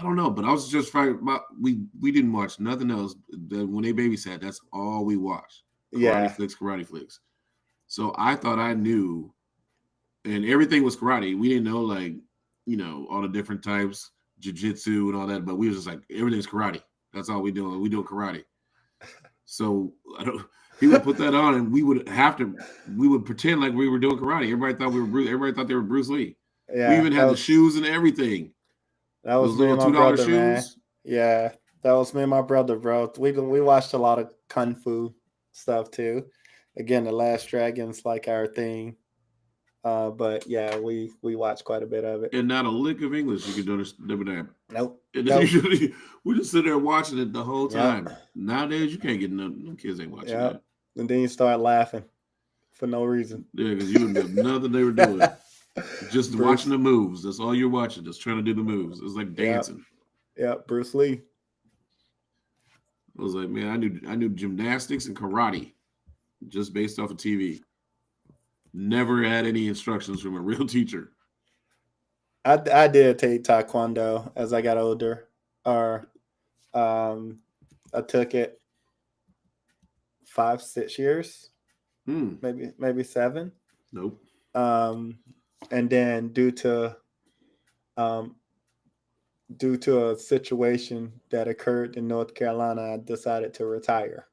Speaker 1: don't know, but I was just trying. We didn't watch nothing else. When they babysat, that's all we watched. Karate flicks. So I thought I knew, and everything was karate. We didn't know all the different types, jiu-jitsu and all that. But we was just like everything's karate. That's all we doing. We doing karate. So he would put that on, and we would pretend like we were doing karate. Everybody thought they were Bruce Lee.
Speaker 2: Yeah.
Speaker 1: We even had the shoes and everything.
Speaker 2: That was
Speaker 1: Those
Speaker 2: me and
Speaker 1: little
Speaker 2: my
Speaker 1: $2
Speaker 2: brother, man.
Speaker 1: shoes.
Speaker 2: Yeah, that was me and my brother, bro. We watched a lot of kung fu stuff too. Again, The Last Dragon's like our thing. But yeah, we watched quite a bit of it.
Speaker 1: And not a lick of English you could understand.
Speaker 2: Nope.
Speaker 1: And
Speaker 2: Nope.
Speaker 1: we just sit there watching it the whole time.
Speaker 2: Yep.
Speaker 1: Nowadays, you can't get no kids ain't watching that.
Speaker 2: And then you start laughing for no reason.
Speaker 1: Yeah, because you would know nothing they were doing. Just watching the moves. That's all you're watching. Just trying to do the moves. It's like dancing.
Speaker 2: Yeah, Bruce Lee.
Speaker 1: I was like, man, I knew gymnastics and karate just based off of TV. Never had any instructions from a real teacher.
Speaker 2: I did take Taekwondo as I got older. Or I took it 5-6 years, maybe 7.
Speaker 1: Nope.
Speaker 2: And then due to a situation that occurred in North Carolina, I decided to retire.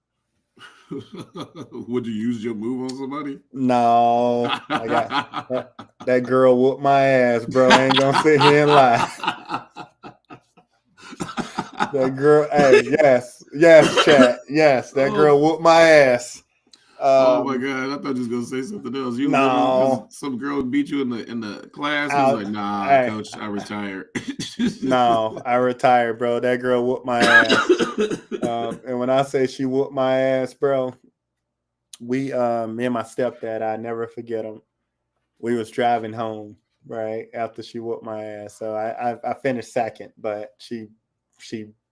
Speaker 1: Would you use your move on somebody?
Speaker 2: No, I got that girl whooped my ass, bro. I ain't gonna sit here and lie. That girl, hey, yes, chat, yes, that girl whooped my ass.
Speaker 1: Oh my god! I thought you was gonna say something else.
Speaker 2: No,
Speaker 1: some girl beat you in the class. I was like, nah, hey, coach, I retired.
Speaker 2: No, I retired, bro. That girl whooped my ass. And when I say she whooped my ass, bro, me and my stepdad, I never forget him. We was driving home right after she whooped my ass. So I finished second, but she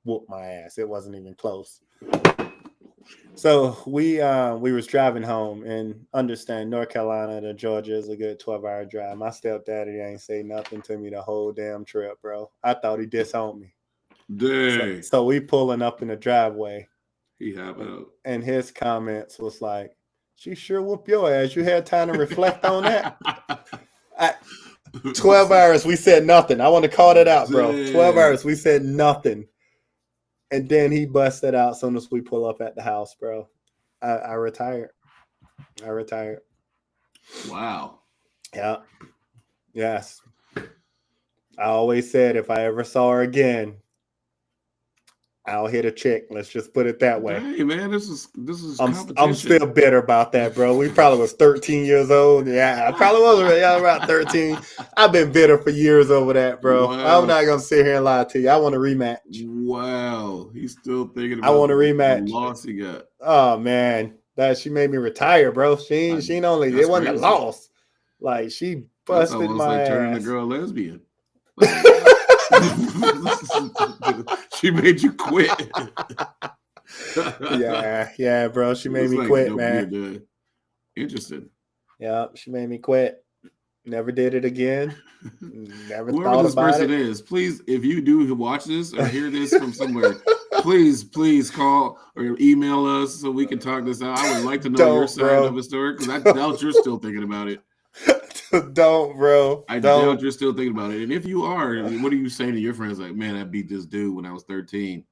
Speaker 2: whooped my ass. It wasn't even close. So we was driving home, and understand North Carolina to Georgia is a good 12-hour drive. My stepdaddy ain't say nothing to me the whole damn trip, bro. I thought he disowned me.
Speaker 1: Dang.
Speaker 2: So we pulling up in the driveway.
Speaker 1: He have out.
Speaker 2: And his comments was like, "She sure whooped your ass. You had time to reflect on that." 12 hours, we said nothing. I want to call that out, bro. Dang. 12 hours, we said nothing. And then he busted out as soon as we pull up at the house, bro. I retired.
Speaker 1: Wow.
Speaker 2: Yeah. Yes. I always said if I ever saw her again, I'll hit a chick. Let's just put it that way.
Speaker 1: Hey man, this is
Speaker 2: I'm still bitter about that, bro. We probably was 13 years old. Yeah, I probably was around 13. I've been bitter for years over that, bro. Wow. I'm not gonna sit here and lie to you. I want a rematch.
Speaker 1: Wow, he's still thinking about
Speaker 2: I want a rematch.
Speaker 1: The loss he got.
Speaker 2: Oh man, she made me retire, bro. She ain't only it wasn't crazy. A loss. Like she
Speaker 1: That's
Speaker 2: busted
Speaker 1: almost
Speaker 2: my
Speaker 1: like turning a
Speaker 2: ass.
Speaker 1: girl lesbian. Like, she made you quit.
Speaker 2: yeah, bro. She made
Speaker 1: It's
Speaker 2: me
Speaker 1: like,
Speaker 2: quit,
Speaker 1: no,
Speaker 2: man.
Speaker 1: you're interesting.
Speaker 2: Yeah, she made me quit. Never did it again. Never
Speaker 1: Whoever
Speaker 2: thought
Speaker 1: this
Speaker 2: about
Speaker 1: person
Speaker 2: it.
Speaker 1: is, please, if you do watch this or hear this from somewhere, please call or email us so we can talk this out. I would like to know your
Speaker 2: Don't,
Speaker 1: side
Speaker 2: bro.
Speaker 1: of the story because I doubt you're still thinking about it.
Speaker 2: Don't, bro.
Speaker 1: I
Speaker 2: Don't.
Speaker 1: doubt you're still thinking about it. And if you are, what are you saying to your friends? Like, man, I beat this dude when I was 13.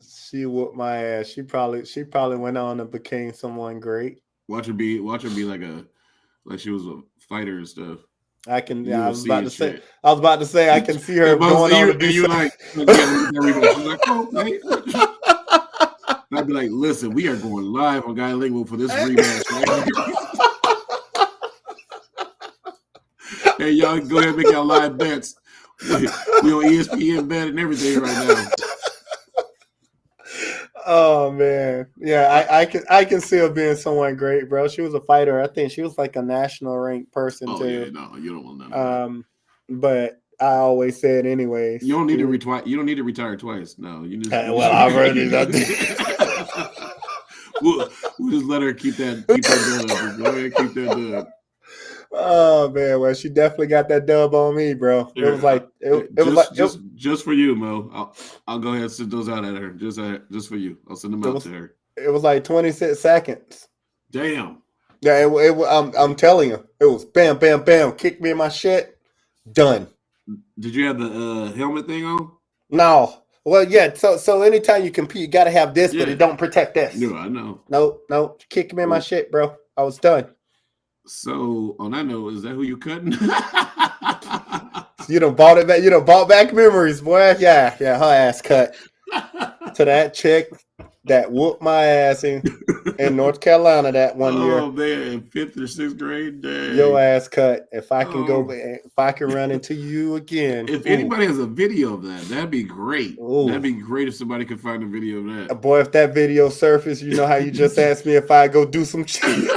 Speaker 2: She whooped my ass. She probably went on and became someone great.
Speaker 1: Watch her be like she was a fighter and stuff.
Speaker 2: I was
Speaker 1: UFC
Speaker 2: about
Speaker 1: and
Speaker 2: to say.
Speaker 1: shit.
Speaker 2: I was about to say. I can see her
Speaker 1: If I was
Speaker 2: going on
Speaker 1: you,
Speaker 2: to be.
Speaker 1: and you like, yeah, rematch. She's like, oh, okay. And I'd be like, listen, we are going live on Guy Lingual for this rematch right here. Hey, y'all go ahead and make y'all live bets. We on ESPN bet and everything right now.
Speaker 2: Oh man, yeah, I can see her being someone great, bro. She was a fighter. I think she was like a national ranked person
Speaker 1: Oh
Speaker 2: too.
Speaker 1: yeah, no, you don't want none of that.
Speaker 2: But I always said anyways.
Speaker 1: You don't need to retire. You don't need to retire twice. No, you just.
Speaker 2: Well, I've already done that.
Speaker 1: we'll just let her keep that dub. Just go ahead and keep that dub.
Speaker 2: Oh man, well, she definitely got that dub on me, bro. It was like
Speaker 1: just for you, Mo. I'll go ahead and send those out at her. Just for you. I'll send them out to her.
Speaker 2: It was like 26 seconds.
Speaker 1: Damn.
Speaker 2: Yeah, I'm telling you, it was bam, bam, bam. Kick me in my shit. Done.
Speaker 1: Did you have the helmet thing on?
Speaker 2: No. Well, yeah. So anytime you compete, you got to have this, but it don't protect this.
Speaker 1: No, I know.
Speaker 2: No. Kick me in my shit, bro. I was done.
Speaker 1: So on that note, is that who you cutting?
Speaker 2: You done bought it back. You done bought back memories, boy. Yeah. Her ass cut to that chick that whooped my ass in North Carolina that one year.
Speaker 1: Oh man, 5th or 6th grade. Dang.
Speaker 2: Your ass cut. If I can if I can run into you again.
Speaker 1: If anybody has a video of that, that'd be great. That'd be great if somebody could find a video of that.
Speaker 2: Boy, if that video surfaced, you know how you just asked me if I go do some shit.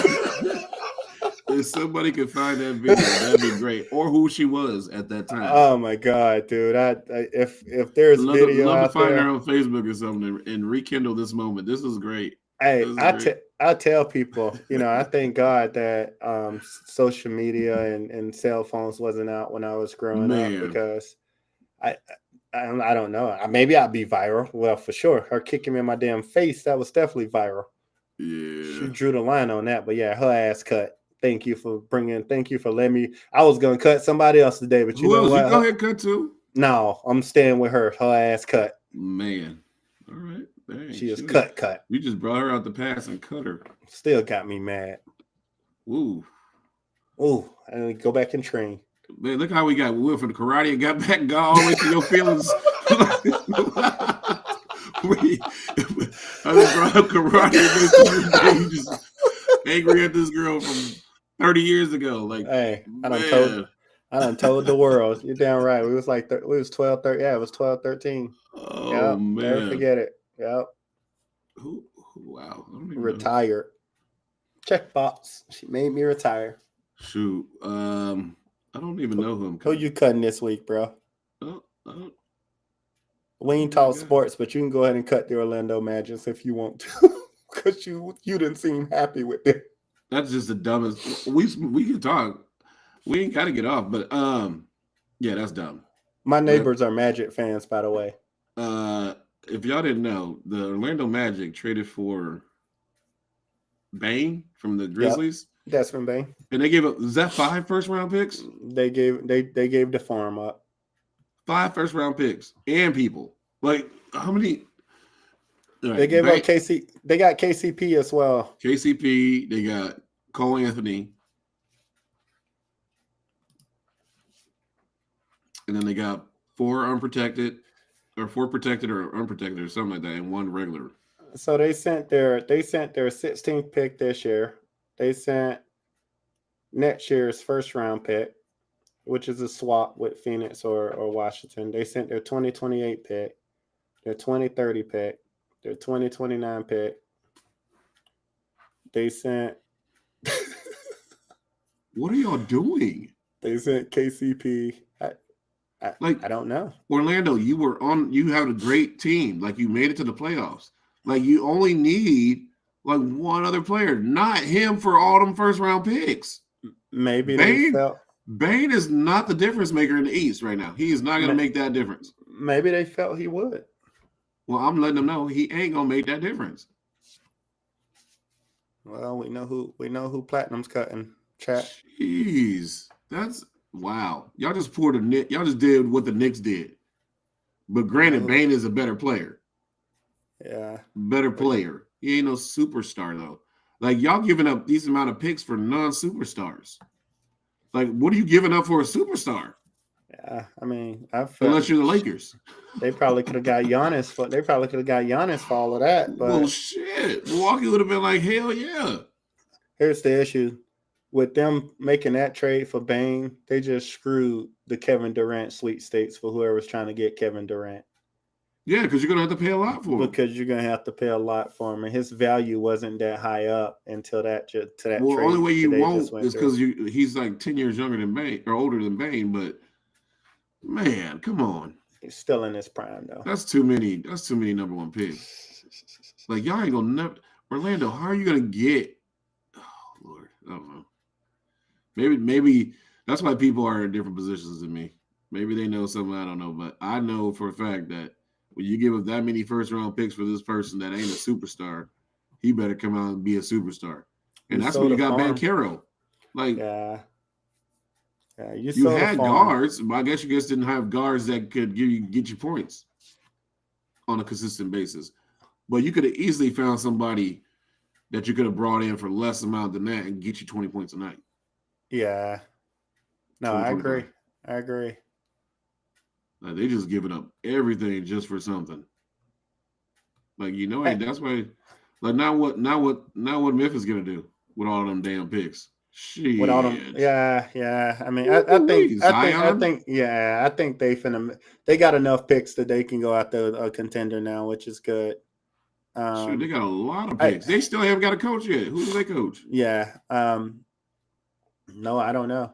Speaker 1: If somebody could find that video, that'd be great. Or who she was at that time.
Speaker 2: Oh my god, dude! If there's video
Speaker 1: love
Speaker 2: out
Speaker 1: to find
Speaker 2: there,
Speaker 1: her on Facebook or something and rekindle this moment. This is great.
Speaker 2: Hey, I tell people, I thank God that social media and cell phones wasn't out when I was growing up because I don't know. Maybe I'd be viral. Well, for sure, her kicking me in my damn face, that was definitely viral.
Speaker 1: Yeah,
Speaker 2: she drew the line on that, but yeah, her ass cut. Thank you for letting me. I was gonna cut somebody else today, but you know what?
Speaker 1: You go ahead, cut too.
Speaker 2: No, I'm staying with her. Her ass cut.
Speaker 1: Man, all right. Dang,
Speaker 2: she is cut.
Speaker 1: You just brought her out the pass and cut her.
Speaker 2: Still got me mad.
Speaker 1: Ooh,
Speaker 2: and go back and train.
Speaker 1: Man, look how we went from the karate and got back all the way to your feelings. I just brought up karate and you just angry at this girl from 30 years ago. Like,
Speaker 2: hey, I done told the world. You're damn right. We was like, we was 12, 13. Yeah, it was 12, 13.
Speaker 1: Oh,
Speaker 2: yep,
Speaker 1: man.
Speaker 2: Never forget it. Yep.
Speaker 1: Wow.
Speaker 2: Retired. Checkbox. She made me retire.
Speaker 1: Shoot. I don't even know
Speaker 2: who you cutting this week, bro. We ain't talk sports, but you can go ahead and cut the Orlando Magic if you want to. Because you didn't seem happy with it.
Speaker 1: That's just the dumbest. We can talk. We ain't got to get off, but yeah, that's dumb.
Speaker 2: My neighbors are Magic fans, by the way.
Speaker 1: If y'all didn't know, the Orlando Magic traded for Bane from the Grizzlies.
Speaker 2: Yep. Desmond Bane.
Speaker 1: And they gave up. Is that 5 first-round picks?
Speaker 2: They gave the farm up.
Speaker 1: 5 first-round picks and people. Like how many?
Speaker 2: Right, they gave up KC. They got KCP as well.
Speaker 1: KCP. They got Cole Anthony. And then they got 4 protected or unprotected or something like that, and 1 regular.
Speaker 2: So they sent their 16th pick this year. They sent next year's first-round pick, which is a swap with Phoenix or Washington. They sent their 2028 pick, their 2030 pick, their 2029 pick. They sent
Speaker 1: What are y'all doing?
Speaker 2: They sent KCP.
Speaker 1: Like
Speaker 2: I don't know.
Speaker 1: Orlando, you had a great team. Like you made it to the playoffs. Like you only need like one other player, not him for all them first round picks.
Speaker 2: Maybe they felt
Speaker 1: Bane is not the difference maker in the East right now. He is not going to make that difference.
Speaker 2: Maybe they felt he would.
Speaker 1: Well, I'm letting them know he ain't going to make that difference.
Speaker 2: Well, we know who Platinum's cutting. Chat.
Speaker 1: Jeez, that's wow. Y'all just y'all just did what the Knicks did. But granted, Bane is a better player.
Speaker 2: Yeah.
Speaker 1: Better player. He ain't no superstar though. Like y'all giving up these amount of picks for non-superstars. Like, what are you giving up for a superstar?
Speaker 2: Yeah, I mean, I felt
Speaker 1: Unless you're the Lakers.
Speaker 2: they probably could have got Giannis for all of that. But
Speaker 1: Well, shit. Milwaukee would have been like, hell yeah.
Speaker 2: here's the issue. With them making that trade for Bane, they just screwed the Kevin Durant sweepstakes for whoever's trying to get Kevin Durant.
Speaker 1: Yeah, because you're going to have to pay a lot for him.
Speaker 2: Because you're going to have to pay a lot for him. And his value wasn't that high up until that
Speaker 1: Well,
Speaker 2: trade.
Speaker 1: the only way you
Speaker 2: they
Speaker 1: won't
Speaker 2: just went
Speaker 1: is
Speaker 2: through.
Speaker 1: because he's like 10 years younger than Bane or older than Bane. But, man, come on.
Speaker 2: He's still in his prime, though.
Speaker 1: That's too many number one picks. Like, y'all ain't going to never – Orlando, how are you going to get – oh, Lord. I don't know. Maybe that's why people are in different positions than me. Maybe they know something I don't know. But I know for a fact that when you give up that many first-round picks for this person that ain't a superstar, he better come out and be a superstar. And that's when you got Banchero. Like,
Speaker 2: yeah,
Speaker 1: you had guards, but I guess you didn't have guards that could get you points on a consistent basis. But you could have easily found somebody that you could have brought in for less amount than that and get you 20 points a night.
Speaker 2: Yeah. No, I agree.
Speaker 1: Like, they just giving up everything just for something. Like, that's why. Like, now what Memphis gonna do with all them damn picks? Shit.
Speaker 2: With all them, yeah. I mean, I think they got enough picks that they can go after a contender now, which is good.
Speaker 1: Sure, they got a lot of picks. They still haven't got a coach yet. Who do they coach?
Speaker 2: Yeah. No, I don't know.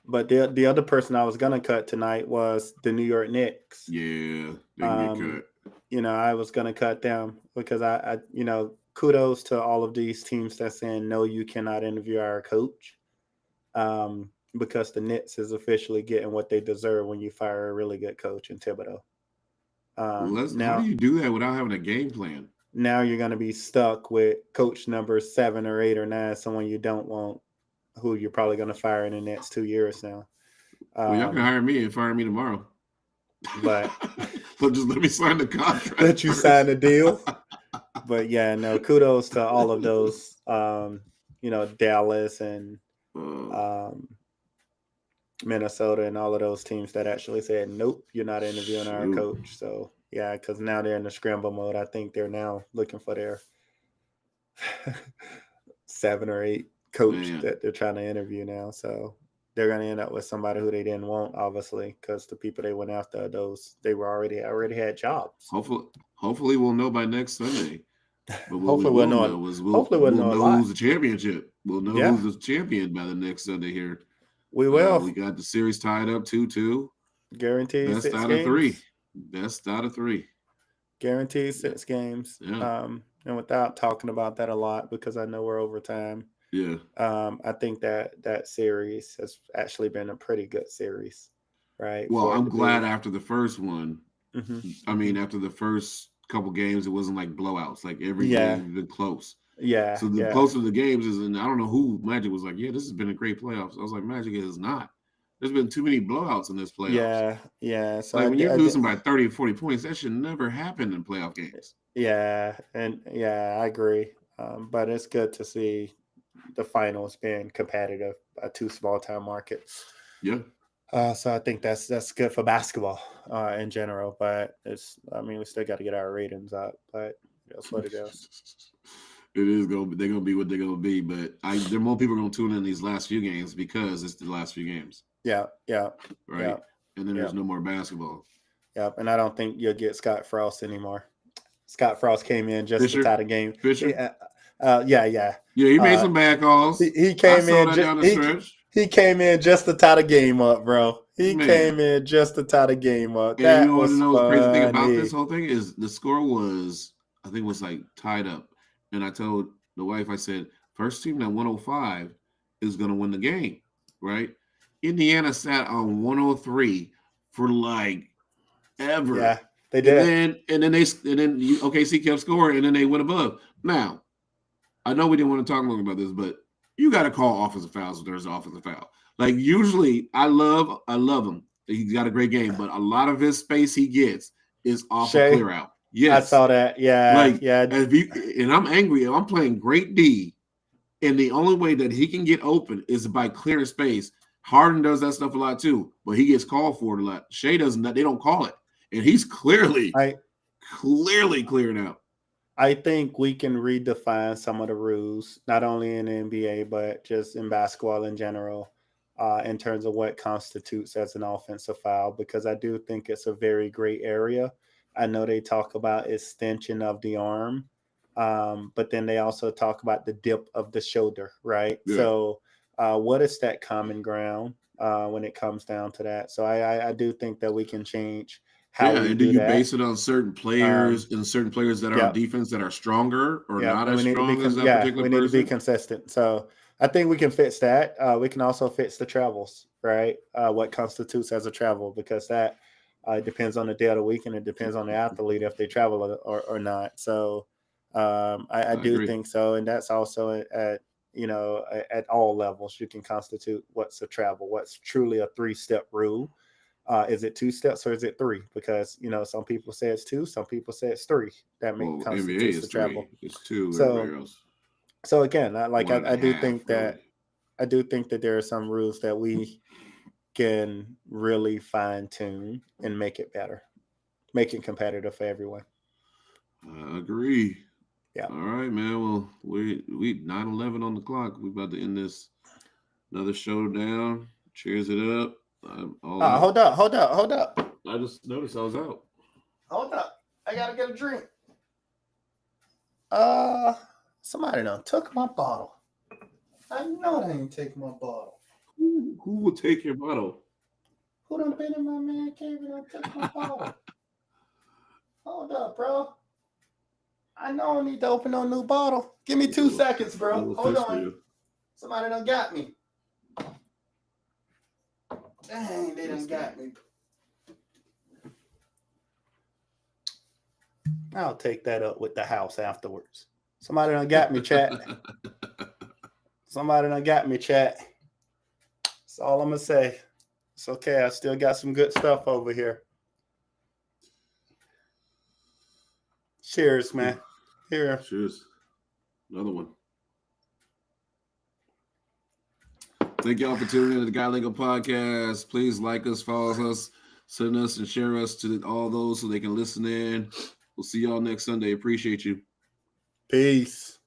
Speaker 2: But the other person I was gonna cut tonight was the New York Knicks.
Speaker 1: Yeah, they can get cut.
Speaker 2: I was gonna cut them because I kudos to all of these teams that's saying no, you cannot interview our coach. Because the Knicks is officially getting what they deserve when you fire a really good coach in Thibodeau.
Speaker 1: How do you do that without having a game plan?
Speaker 2: Now you're going to be stuck with coach number 7 or 8 or 9, someone you don't want, who you're probably going to fire in the next 2 years now.
Speaker 1: Well, y'all can hire me and fire me tomorrow.
Speaker 2: But
Speaker 1: just let me sign the contract.
Speaker 2: Let you sign the deal. But yeah, no, kudos to all of those, Dallas and Minnesota and all of those teams that actually said, nope, you're not interviewing our coach. So, yeah, because now they're in the scramble mode. I think they're now looking for their 7 or 8 coach that they're trying to interview now. So they're going to end up with somebody who they didn't want, obviously, because the people they went after, they were already had jobs.
Speaker 1: Hopefully we'll know by next Sunday. But
Speaker 2: hopefully we'll know
Speaker 1: who's the championship. We'll know who's the champion by the next Sunday here.
Speaker 2: We will.
Speaker 1: We got the series tied up 2-2.
Speaker 2: Guaranteed
Speaker 1: Best
Speaker 2: 6
Speaker 1: out
Speaker 2: games.
Speaker 1: of 3. Best out of 3.
Speaker 2: Guaranteed 6 games.
Speaker 1: Yeah.
Speaker 2: And without talking about that a lot, because I know we're over time.
Speaker 1: Yeah.
Speaker 2: I think that series has actually been a pretty good series, right?
Speaker 1: Well, I'm glad after the first one.
Speaker 2: Mm-hmm.
Speaker 1: I mean, after the first couple games, it wasn't like blowouts. Like every game has been close.
Speaker 2: Yeah.
Speaker 1: So the closer the games is, and I don't know who Magic was like, yeah, this has been a great playoffs. I was like, Magic is not. There's been too many blowouts in this playoffs.
Speaker 2: Yeah. So
Speaker 1: like when you're losing by 30 or 40 points, that should never happen in playoff games.
Speaker 2: Yeah, and I agree. But it's good to see the finals being competitive by 2 small-time markets.
Speaker 1: Yeah.
Speaker 2: So I think that's good for basketball in general. But we still got to get our ratings up. But that's what it is.
Speaker 1: It is they're gonna be what they're gonna be, but there are more people gonna tune in these last few games because it's the last few games.
Speaker 2: Yeah.
Speaker 1: Right. Yeah. And then there's no more basketball.
Speaker 2: Yep. And I don't think you'll get Scott Frost anymore. Scott Frost came in just to tie the game.
Speaker 1: Fisher?
Speaker 2: Yeah, Yeah.
Speaker 1: Yeah, he made some bad calls.
Speaker 2: He
Speaker 1: I
Speaker 2: came
Speaker 1: saw
Speaker 2: in.
Speaker 1: that down the stretch.
Speaker 2: He came in just to tie the game up, bro. He
Speaker 1: Man.
Speaker 2: came in just to tie the game up.
Speaker 1: And
Speaker 2: That
Speaker 1: you want
Speaker 2: was
Speaker 1: to know the crazy thing about
Speaker 2: funny.
Speaker 1: this whole thing is the score was, I think it was like tied up. And I told the wife, I said, first team at 105 is going to win the game, right? Indiana sat on 103 for like ever.
Speaker 2: Yeah, they did.
Speaker 1: And then OKC kept scoring, and then they went above. Now, I know we didn't want to talk long about this, but you got to call offensive fouls if there's an offensive foul. Like usually, I love him. He's got a great game, but a lot of his space he gets is off
Speaker 2: Shea,
Speaker 1: a clear out. Yes,
Speaker 2: I saw that. Yeah, yeah.
Speaker 1: And I'm angry. I'm playing great D, and the only way that he can get open is by clearing space. Harden does that stuff a lot too, but he gets called for it a lot. Shea doesn't. They don't call it, and he's clearly clearing out.
Speaker 2: I think we can redefine some of the rules, not only in the NBA, but just in basketball in general, in terms of what constitutes as an offensive foul, because I do think it's a very gray area. I know they talk about extension of the arm, but then they also talk about the dip of the shoulder, right?
Speaker 1: Yeah.
Speaker 2: So what is that common ground when it comes down to that? So I do think that we can change how we
Speaker 1: and
Speaker 2: do
Speaker 1: do you
Speaker 2: that.
Speaker 1: base it on certain players and certain players that are on defense that are stronger or not as strong as that particular person?
Speaker 2: We need to be consistent. So I think we can fix that. We can also fix the travels, right? What constitutes as a travel, because that depends on the day of the week and it depends on the athlete if they travel or not. So I do
Speaker 1: agree.
Speaker 2: think so. And that's also at all levels. You can constitute what's a travel, what's truly a 3-step rule. Is it 2 steps or is it 3? Because some people say it's 2, some people say it's 3. That constitutes the travel.
Speaker 1: It's 2.
Speaker 2: So again, I do think that there are some rules that we can really fine tune and make it better, make it competitive for everyone.
Speaker 1: I agree.
Speaker 2: Yeah.
Speaker 1: All right, man. Well, we 9:11 on the clock. We about to end this another showdown. Cheers it up.
Speaker 2: Hold up.
Speaker 1: I just noticed I was out.
Speaker 2: Hold up. I gotta get a drink. Somebody done took my bottle. I know they ain't taking my bottle.
Speaker 1: Who will take your bottle?
Speaker 2: Who done been in my man cave and done took my bottle? Hold up, bro. I know I need to open a new bottle. Give me 2 seconds, bro. Hold on. Somebody done got me. Dang, they done got me. I'll take that up with the house afterwards. Somebody done got me, chat. Somebody done got me, chat. That's all I'm going to say. It's okay. I still got some good stuff over here. Cheers, man. Here.
Speaker 1: Cheers. Another one. Thank y'all for tuning in to the Guy Lingo Podcast. Please like us, follow us, send us, and share us to all those so they can listen in. We'll see y'all next Sunday. Appreciate you.
Speaker 2: Peace.